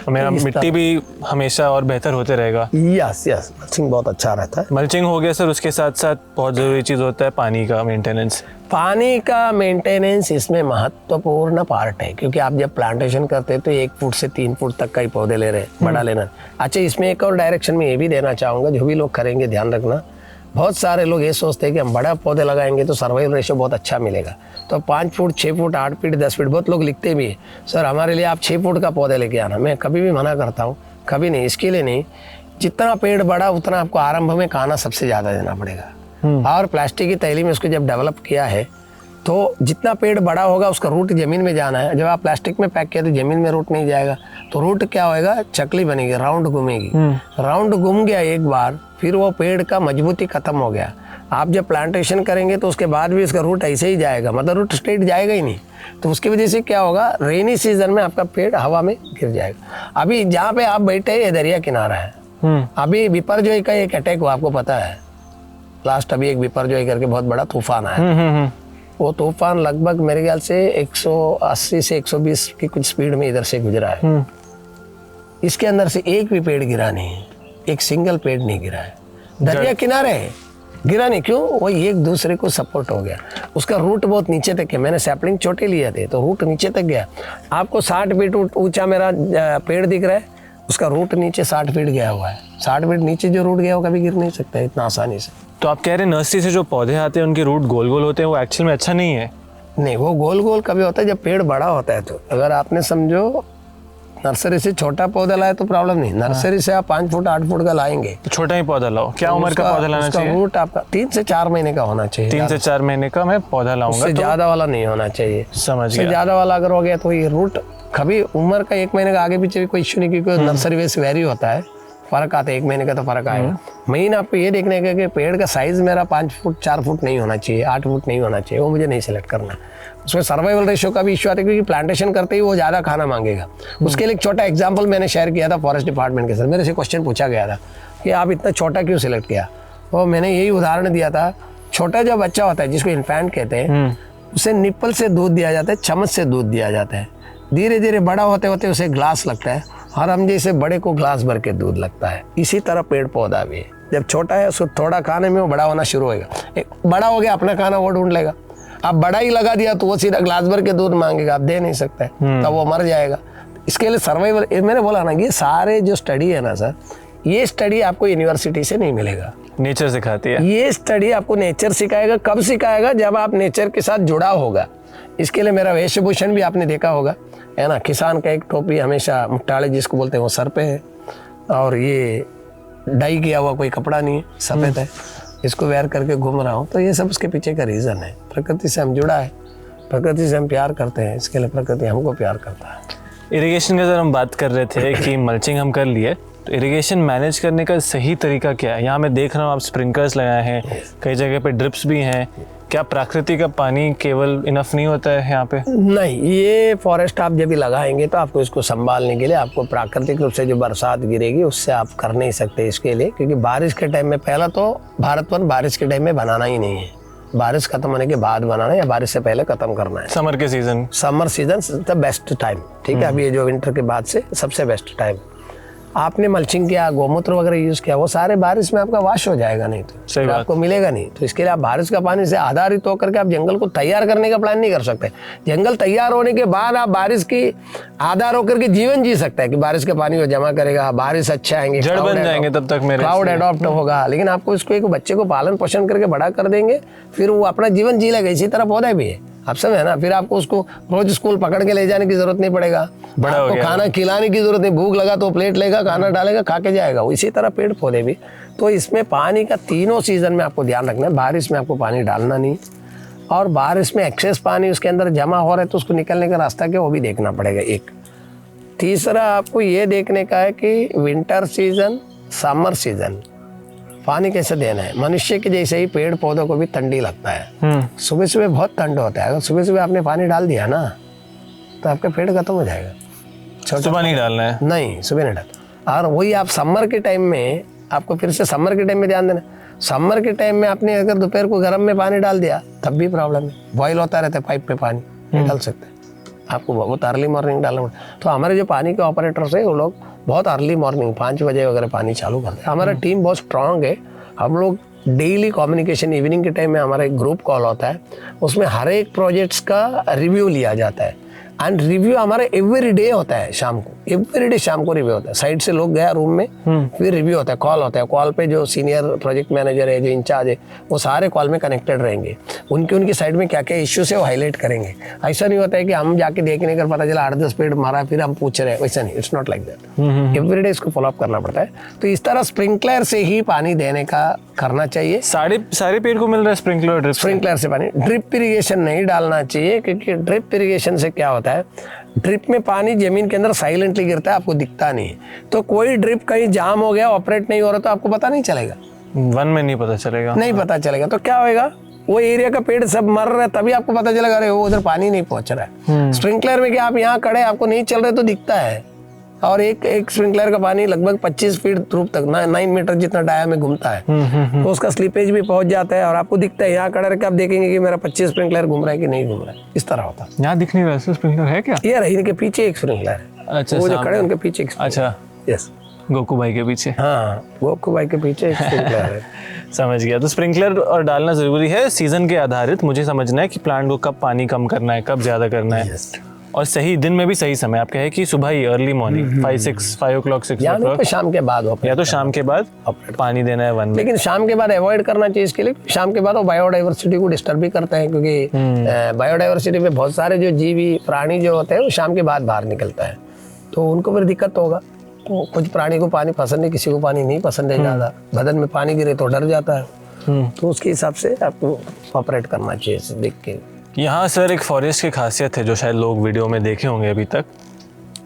मेरा मिट्टी भी हमेशा और बेहतर होते रहेगा।
यस, मल्चिंग बहुत अच्छा रहता है।
मल्चिंग हो गया सर, उसके साथ साथ बहुत ज़रूरी चीज़ होता है पानी का मेंटेनेंस।
पानी का मेंटेनेंस इसमें महत्वपूर्ण पार्ट है, क्योंकि आप जब प्लांटेशन करते हैं तो 1 फुट से 3 फुट तक का ही पौधे ले रहे हैं, बड़ा लेना। अच्छा, इसमें एक और डायरेक्शन में ये भी देना चाहूँगा, जो भी लोग करेंगे ध्यान रखना। बहुत सारे लोग ये सोचते हैं कि हम बड़ा पौधे लगाएंगे तो सर्वाइवल रेशियो बहुत अच्छा मिलेगा, तो 5 फुट 6 फुट 8 फीट 10 फीट, बहुत लोग लिखते भी है सर हमारे लिए आप 6 फुट का पौधे लेके आना। मैं कभी भी मना करता हूँ, कभी नहीं, इसके लिए नहीं। जितना पेड़ बड़ा उतना आपको आरंभ में खाना सबसे ज़्यादा देना पड़ेगा। और प्लास्टिक की थैली में उसको जब डेवलप किया है तो जितना पेड़ बड़ा होगा उसका रूट ज़मीन में जाना है। जब आप प्लास्टिक में पैक किया तो ज़मीन में रूट नहीं जाएगा, तो रूट क्या होएगा, चकली बनेगी, राउंड घूमेगी। राउंड घूम गया एक बार, फिर वो पेड़ का मजबूती खत्म हो गया। आप जब प्लांटेशन करेंगे तो उसके बाद भी उसका रूट ऐसे ही जाएगा, मतलब रूट स्ट्रेट जाएगा ही नहीं। तो उसकी वजह से क्या होगा, रेनी सीजन में आपका पेड़ हवा में गिर जाएगा। अभी जहाँ पे आप बैठे हैं ये दरिया किनारा है। अभी बिपरजॉय का एक अटैक हुआ, आपको पता है, लास्ट अभी एक बिपरजॉय करके बहुत बड़ा तूफान आया। वो तूफान लगभग मेरे ख्याल से 180 से 120 की कुछ स्पीड में इधर से गुजरा है। इसके अंदर से एक भी पेड़ गिरा नहीं है, एक सिंगल पेड़ नहीं गिरा है। दरिया किनारे है, गिरा नहीं, क्यों, वो एक दूसरे को सपोर्ट हो गया। उसका रूट बहुत नीचे तक है, मैंने सैपलिंग छोटे लिए थे तो रूट नीचे तक गया। आपको 60 फीट ऊंचा मेरा पेड़ दिख रहा है, उसका रूट नीचे 60 फीट गया हुआ है। 60 फीट नीचे जो रूट गया वो कभी गिर नहीं सकता इतना आसानी से।
तो आप कह रहे हैं नर्सरी से जो पौधे आते हैं उनके रूट गोल गोल होते हैं, वो एक्चुअल में अच्छा नहीं है?
नहीं, वो गोल गोल कभी होता है जब पेड़ बड़ा होता है। तो अगर आपने समझो नर्सरी से छोटा पौधा लाए तो प्रॉब्लम नहीं, नर्सरी से आप 5 फुट 8 फुट का लाएंगे
तो छोटा ही पौधा लाओ। क्या उम्र का पौधा लाना चाहिए?
रूट आपका 3 से 4 महीने का होना चाहिए।
3 से 4 महीने का मैं पौधा लाऊंगा,
उससे ज्यादा वाला नहीं होना चाहिए।
समझ गया।
ज्यादा वाला अगर हो गया तो ये रूट कभी उम्र का 1 महीने का आगे पीछे भी कोई इश्यू नहीं, क्योंकि नर्सरी वैसे वेरी होता है, फर्क आता है, 1 महीने का तो फर्क आएगा। मेन आपको ये देखने का कि पेड़ का साइज मेरा 5 फुट 4 फुट नहीं होना चाहिए, 8 फुट नहीं होना चाहिए, वो मुझे नहीं सिलेक्ट करना। उसमें सर्वाइवल रेशियो का भी इश्यू आता है, क्योंकि प्लांटेशन करते ही वो ज़्यादा खाना मांगेगा। उसके लिए एक छोटा एग्जाम्पल मैंने शेयर किया था फॉरेस्ट डिपार्टमेंट के साथ। मेरे से क्वेश्चन पूछा गया था कि आप इतना छोटा क्यों सिलेक्ट किया, तो मैंने यही उदाहरण दिया था। छोटा जो बच्चा होता है जिसको इन्फेंट कहते हैं, उसे निप्पल से दूध दिया जाता है, चम्मच से दूध दिया जाता है। धीरे धीरे बड़ा होते होते उसे ग्लास लगता है, और हम जैसे बड़े को ग्लास भर के दूध लगता है। इसी तरह पेड़ पौधा भी है, जब छोटा है उसको थोड़ा खाने में वो बड़ा होना शुरू होगा, बड़ा हो गया अपना खाना वो ढूंढ लेगा। आप बड़ा ही लगा दिया तो वो सीधा ग्लास भर के दूध मांगेगा, आप दे नहीं सकते, तब वो मर जाएगा। इसके लिए सर्वाइवल, मैंने बोला ना, ये सारे जो स्टडी है ना सर, ये स्टडी आपको यूनिवर्सिटी से नहीं मिलेगा,
नेचर सिखाती है।
ये स्टडी आपको नेचर सिखाएगा। कब सिखाएगा, जब आप नेचर के साथ जुड़ा होगा। इसके लिए मेरा वेशभूषण भी आपने देखा होगा, है ना, किसान का एक टोपी हमेशा मुट्टाले जिसको बोलते हैं वो सर पे है, और ये डाई किया हुआ कोई कपड़ा नहीं है, सफ़ेद है, इसको वेयर करके घूम रहा हूँ। तो ये सब उसके पीछे का रीज़न है, प्रकृति से हम जुड़ा है, प्रकृति से हम प्यार करते हैं, इसके लिए प्रकृति हमको प्यार करता है।
इरिगेशन की अगर हम बात कर रहे थे कि मल्चिंग हम कर लिए, तो इरिगेशन मैनेज करने का सही तरीका क्या है? यहाँ मैं देख रहा हूँ आप स्प्रिंकलर्स लगाए हैं, कई जगह पे ड्रिप्स भी हैं। क्या प्राकृतिक का पानी केवल इनफ नहीं होता है यहाँ पे?
नहीं, ये फॉरेस्ट आप जब भी लगाएंगे तो आपको इसको संभालने के लिए आपको प्राकृतिक रूप से जो बरसात गिरेगी उससे आप कर नहीं सकते इसके लिए, क्योंकि बारिश के टाइम में पहला तो भारतवन बारिश के टाइम में बनाना ही नहीं है, बारिश खत्म होने के बाद बनाना है या बारिश से पहले खत्म करना है।
समर के season,
summer season the best time, ठीक है। अभी ये जो विंटर के बाद से सबसे बेस्ट टाइम। आपने मल्चिंग किया, गोमूत्र वगैरह यूज किया, वो सारे बारिश में आपका वाश हो जाएगा, नहीं तो
सही बात।
आपको मिलेगा नहीं। तो इसके लिए आप बारिश का पानी से आधारित होकर के आप जंगल को तैयार करने का प्लान नहीं कर सकते। जंगल तैयार होने के बाद आप बारिश की आधार होकर के जीवन जी सकते हैं कि बारिश का पानी वो जमा करेगा, बारिश अच्छे आएंगे,
जड़ बन जाएंगे तब तक मेरे,
क्लाउड एडॉप्ट होगा। लेकिन आपको इसको एक बच्चे को पालन पोषण करके बड़ा कर देंगे, फिर वो अपना जीवन जी लेगा। इसी तरह पौधा भी है, आप समझे ना। फिर आपको उसको रोज स्कूल पकड़ के ले जाने की जरूरत नहीं पड़ेगा,
बड़ा हो
आपको
गया।
खाना खिलाने की जरूरत नहीं, भूख लगा तो प्लेट लेगा, खाना डालेगा, खा के जाएगा। इसी तरह पेड़ पौधे भी। तो इसमें पानी का तीनों सीजन में आपको ध्यान रखना है। बारिश में आपको पानी डालना नहीं, और बारिश में एक्सेस पानी उसके अंदर जमा हो रहा है तो उसको निकलने का रास्ता क्या वो भी देखना पड़ेगा। एक तीसरा आपको ये देखने का है कि विंटर सीजन, समर सीजन पानी कैसे देना है। मनुष्य के जैसे ही पेड़ पौधों को भी ठंडी लगता है। सुबह सुबह बहुत ठंड होता है, अगर सुबह सुबह आपने पानी डाल दिया ना तो आपका पेड़ खत्म हो जाएगा।
सुबह नहीं डालना है?
नहीं, सुबह नहीं डाल। और वही आप समर के टाइम में, आपको फिर से समर के टाइम में ध्यान देना। समर के टाइम में आपने अगर दोपहर को गर्म में पानी डाल दिया तब भी प्रॉब्लम है, बॉयल होता रहता है पाइप पे पानी, नहीं डाल सकते। आपको बहुत अर्ली मॉर्निंग डालना पड़ता। तो हमारे जो पानी के ऑपरेटर्स है वो लोग बहुत अर्ली मॉर्निंग 5 बजे वगैरह पानी चालू करते हैं। हमारा टीम बहुत स्ट्रांग है। हम लोग डेली कम्युनिकेशन, इवनिंग के टाइम में हमारा एक ग्रुप कॉल होता है, उसमें हर एक प्रोजेक्ट्स का रिव्यू लिया जाता है। एंड रिव्यू हमारा एवरी डे होता है, शाम को, एवरी डे शाम को रिव्यू होता है। साइड से लोग गया रूम में, फिर रिव्यू होता है, कॉल होता है। कॉल पे जो सीनियर प्रोजेक्ट मैनेजर है, जो इंचार्ज है, वो सारे कॉल में कनेक्टेड रहेंगे। उनकी साइड में क्या क्या इश्यूज है वो हाईलाइट करेंगे। ऐसा नहीं होता है कि हम जाके देखने का पता चला 8-10 पेड़ मारा फिर हम पूछ रहे हैं, वैसा नहीं, it's not like that. Every day इसको फॉलोअप करना पड़ता है। तो इस तरह स्प्रिंकलर से ही पानी देने का करना चाहिए।
सारे पेड़ को मिल रहा है स्प्रिंकलर ड्रिप?
स्प्रिंकलर से पानी, ड्रिप इरिगेशन नहीं डालना चाहिए, क्योंकि ड्रिप इरिगेशन से क्या होता है, ड्रिप में पानी जमीन के अंदर साइलेंटली गिरता है, आपको दिखता नहीं है। तो कोई ड्रिप कहीं जाम हो गया, ऑपरेट नहीं हो रहा, तो आपको पता नहीं चलेगा,
वन में नहीं पता चलेगा,
नहीं पता चलेगा। तो क्या होएगा, वो एरिया का पेड़ सब मर रहा है, तभी आपको पता चलेगा अरे वो उधर पानी नहीं पहुंच रहा है। स्प्रिंकलर में क्या, आप यहाँ खड़े आपको नहीं चल रहे तो दिखता है, और एक स्प्रिंकलर का पानी लगभग 25 फीट दूर तक 9 मीटर जितना डाया में घूमता है। तो उसका स्लीपेज भी पहुंच जाता है और आपको दिखता है। यहाँ खड़ा रह के आप देखेंगे कि मेरा 25 स्प्रिंकलर घूम रहा है कि नहीं घूम रहा है, इस तरह होता है।
यहाँ दिख नहीं रहा स्प्रिंकलर है क्या?
ये रही, इनके पीछे एक स्प्रिंकलर है।
अच्छा,
वो जो खड़े उनके पीछे एक
अच्छा,
यस,
गोकू भाई के पीछे।
हाँ, गोकू भाई के पीछे एक स्प्रिंकलर है।
समझ गया। तो स्प्रिंकलर और डालना जरूरी है सीजन के आधारित। मुझे समझना है कि प्लांट को कब पानी कम करना है, कब ज्यादा करना है, और सही दिन में भी सही समय। आप कहे कि सुबह ही अर्ली मॉर्निंग 5 o'clock 6 o'clock,
तो शाम के बाद
या तो शाम के बाद पानी देना है वन में।
लेकिन शाम के बाद अवॉइड करना चाहिए इसके लिए। शाम के बाद वो बायोडाइवर्सिटी को डिस्टर्ब भी करते हैं, क्योंकि बायोडाइवर्सिटी में बहुत सारे जो जीवी प्राणी जो होते हैं वो शाम के बाद बाहर निकलता है, तो उनको फिर दिक्कत होगा। तो कुछ प्राणी को पानी पसंद है, किसी को पानी नहीं पसंद है, ज़्यादा बदन में पानी गिरे तो डर जाता है। तो उसके हिसाब से आपको ऑपरेट करना चाहिए देख के।
यहाँ सर एक फॉरेस्ट की खासियत है जो शायद लोग वीडियो में देखे होंगे अभी तक,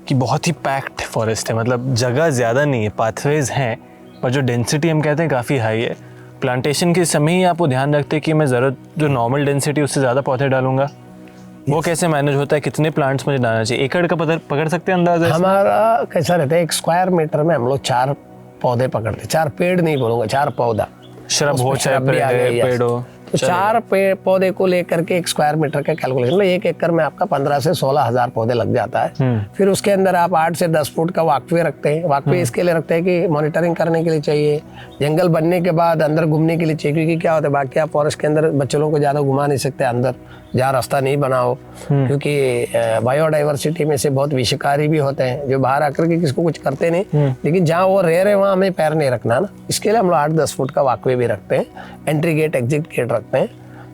कि बहुत ही पैक्ड फॉरेस्ट है। मतलब जगह ज़्यादा नहीं है, पाथवेज हैं, पर जो डेंसिटी हम कहते हैं काफ़ी हाई है। प्लांटेशन के समय ही आपको ध्यान रखते हैं कि मैं ज़रूरत जो नॉर्मल डेंसिटी उससे ज़्यादा पौधे डालूंगा। वो कैसे मैनेज होता है, कितने प्लांट्स मुझे डालना चाहिए, एकड़ का पकड़ सकते हैं अंदाजा?
हमारा कैसा रहता है, 1 स्क्वायर मीटर में हम लोग 4 पौधे पकड़ते हैं। 4 पेड़ नहीं बोलूँगा, 4 पौधा,
शरब हो चाहे पेड़ हो।
तो 4 पौधे को लेकर के 1 स्क्वायर मीटर का कैलकुलेशन, 1 एकड़ में आपका 15 से 16 हजार पौधे लग जाता है। फिर उसके अंदर आप 8 से 10 फुट का वॉकवे रखते हैं। वॉकवे इसके लिए रखते हैं कि मॉनिटरिंग करने के लिए चाहिए, जंगल बनने के बाद अंदर घूमने के लिए चाहिए, क्योंकि क्या होता है बाकी आप फॉरेस्ट के अंदर बच्चों को ज़्यादा घुमा नहीं सकते अंदर, जहाँ रास्ता नहीं बना हो, क्योंकि बायोडाइवर्सिटी में से बहुत विषकारी भी होते हैं जो बाहर आकर के किसको कुछ करते नहीं, लेकिन जहाँ वो रह रहे वहाँ हमें पैर नहीं रखना ना। इसके लिए हम लोग 8-10 फुट का वॉकवे भी रखते हैं, एंट्री गेट एग्जिट गेट रखते हैं,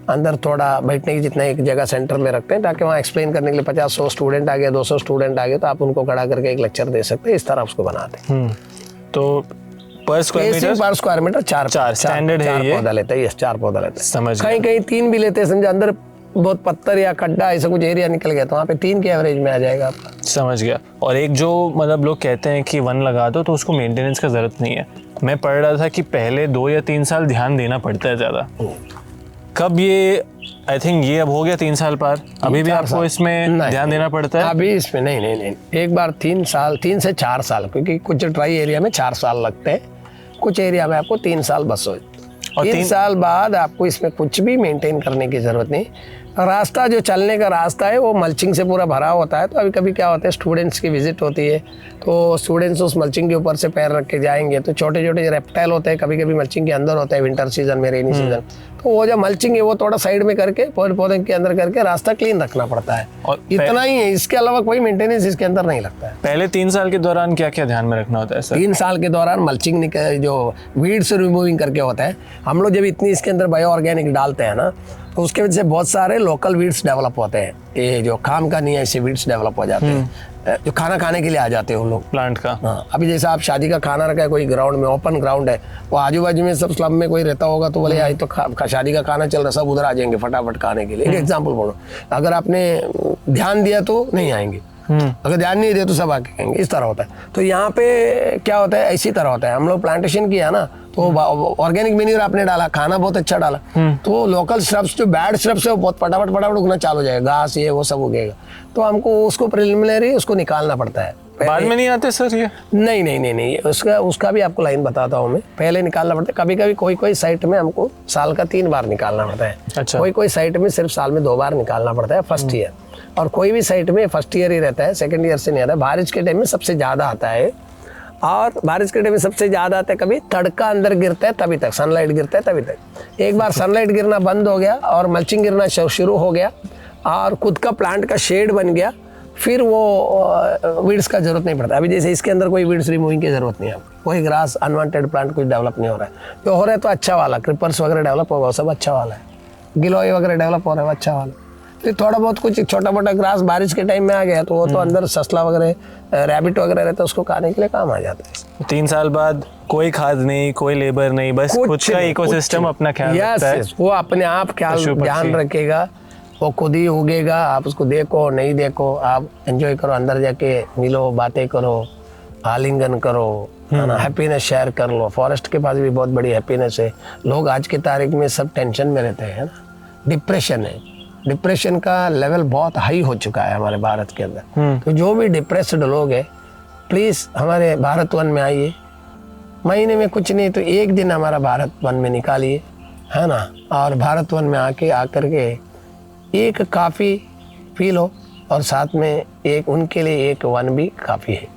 अंदर थोड़ा बैठने की जितना एक जगह सेंटर में रखते हैं, ताकि वहाँ एक्सप्लेन करने के लिए 50-100 स्टूडेंट आ गए, 200 स्टूडेंट आ गए, तो आप उनको खड़ा करके एक लेक्चर दे सकते हैं। इस तरह उसको बनाते हैं।
तो पर
स्क्वायर मीटर 4
स्टैंडर्ड है ये,
पौधा लेते हैं। 4 पौधा लेते हैं।
समझ
कहीं 3 भी लेते हैं, समझे अंदर बहुत पत्थर या खड्डा ऐसा कुछ एरिया निकल गया तो वहाँ पे 3 के एवरेज में आ जाएगा आपका।
समझ गया। और एक जो मतलब लोग कहते हैं कि वन लगा दो तो उसको मेंटेनेंस का ज़रूरत नहीं है, मैं पढ़ रहा था कि पहले 2 या 3 साल ध्यान देना पड़ता है ज़्यादा। कब ये, आई थिंक ये अब हो गया 3 साल पार, अभी भी आपको इसमें ध्यान देना पड़ता है?
अभी इसमें नहीं, एक बार 3 साल, 3 से 4 साल, क्योंकि कुछ ट्राई एरिया में 4 साल लगते हैं, कुछ एरिया में आपको 3 साल बस हो। और 3 साल बाद आपको इसमें कुछ भी मेंटेन करने की ज़रूरत नहीं। रास्ता जो चलने का रास्ता है वो मल्चिंग से पूरा भरा होता है, तो अभी कभी क्या होता है स्टूडेंट्स की विजिट होती है तो स्टूडेंट्स उस मल्चिंग के ऊपर से पैर रख के जाएंगे तो छोटे छोटे रेप्टाइल होते हैं, कभी कभी मल्चिंग के अंदर होते हैं विंटर सीजन में, रेनी सीजन, तो वो जो मल्चिंग है वो थोड़ा साइड में करके पौधे के अंदर करके रास्ता क्लीन रखना पड़ता है, और इतना ही है, इसके अलावा कोई मेंटेनेंस इसके अंदर नहीं लगता है।
पहले 3 साल के दौरान क्या क्या ध्यान में रखना होता है सर?
3 साल के दौरान मल्चिंग जो वीड्स रिमूविंग करके होता है, हम लोग जब इतनी इसके अंदर बायो ऑर्गेनिक डालते हैं ना तो उसके वजह से बहुत सारे लोकल वीड्स डेवलप होते हैं, ये जो काम का नहीं है ऐसे वीड्स डेवलप हो जाते हैं जो खाना खाने के लिए आ जाते हैं उन लोग
प्लांट का।
हाँ, अभी जैसे आप शादी का खाना रखा है कोई ग्राउंड में, ओपन ग्राउंड है, वो आजू बाजू में सब स्लम में कोई रहता होगा तो बोले आज तो शादी का खाना चल रहा है, सब उधर आ जाएंगे फटाफट खाने के लिए। एक एग्जाम्पल बोलो, अगर आपने ध्यान दिया तो नहीं आएंगे, अगर ध्यान नहीं दिया तो सब आके कहेंगे, इस तरह होता है। तो यहाँ पे क्या होता है, इसी तरह होता है। हम लोग प्लांटेशन किया ना तो ऑर्गेनिक मेन्यूर आपने डाला, खाना बहुत अच्छा डाला, तो लोकल श्रब्स जो बैड श्रब्स है वो बहुत फटाफट उगना चालू हो जाएगा, घास ये वो सब उगेगा, तो हमको उसको प्रिलिमिनरी उसको निकालना पड़ता है।
बाद में नहीं आते सर ये?
नहीं, उसका भी आपको लाइन बताता हूँ मैं, पहले निकालना पड़ता है। कभी कभी कोई साइट में हमको साल का 3 बार निकालना पड़ता है।
अच्छा।
कोई साइट में सिर्फ साल में 2 बार निकालना पड़ता है फर्स्ट ईयर, और कोई भी साइट में फर्स्ट ईयर ही रहता है, सेकंड ईयर से नहीं आता है। बारिश के टाइम में सबसे ज़्यादा आता है, और बारिश के टाइम में सबसे ज़्यादा आता है कभी तड़का अंदर गिरता है तभी तक, सनलाइट गिरता है तभी तक। एक बार सनलाइट गिरना बंद हो गया और मल्चिंग गिरना शुरू हो गया और खुद का प्लांट का शेड बन गया, फिर वो वीड्स का जरूरत नहीं पड़ता। अभी जैसे इसके अंदर कोई वीड्स रिमूविंग की जरूरत नहीं है, कोई ग्रास अनवांटेड प्लांट कुछ डेवलप नहीं हो रहा है। जो हो रहा है तो अच्छा वाला, क्रिपर्स वगैरह डेवलप होगा वो सब अच्छा वाला है, गिलोय वगैरह डेवलप हो रहा है वो अच्छा वाला। फिर थोड़ा बहुत कुछ छोटा मोटा ग्रास बारिश के टाइम में आ गया तो वो तो अंदर ससला वगैरह, रैबिट वगैरह रहता है, उसको खाने के लिए काम आ जाता है।
3 साल बाद कोई खाद नहीं, कोई लेबर नहीं, बस खुद का इकोसिस्टम अपना ख्याल रखता है।
वो अपने आप ख्याल ध्यान रखेगा, वो खुद ही उगेगा, आप उसको देखो नहीं देखो, आप एंजॉय करो, अंदर जाके मिलो, बातें करो, आलिंगन करो, है ना, हैप्पीनेस शेयर कर लो। फॉरेस्ट के पास भी बहुत बड़ी हैप्पीनेस है। लोग आज की तारीख में सब टेंशन में रहते हैं ना, डिप्रेशन है, डिप्रेशन का लेवल बहुत हाई हो चुका है हमारे भारत के अंदर। तो जो भी डिप्रेस्ड लोग हैं प्लीज़ हमारे भारत वन में आइए, महीने में कुछ नहीं तो 1 दिन हमारा भारत वन में निकालिए, है ना, और भारत वन में आकर के एक काफ़ी पी लो, और साथ में एक उनके लिए एक वन भी काफ़ी है।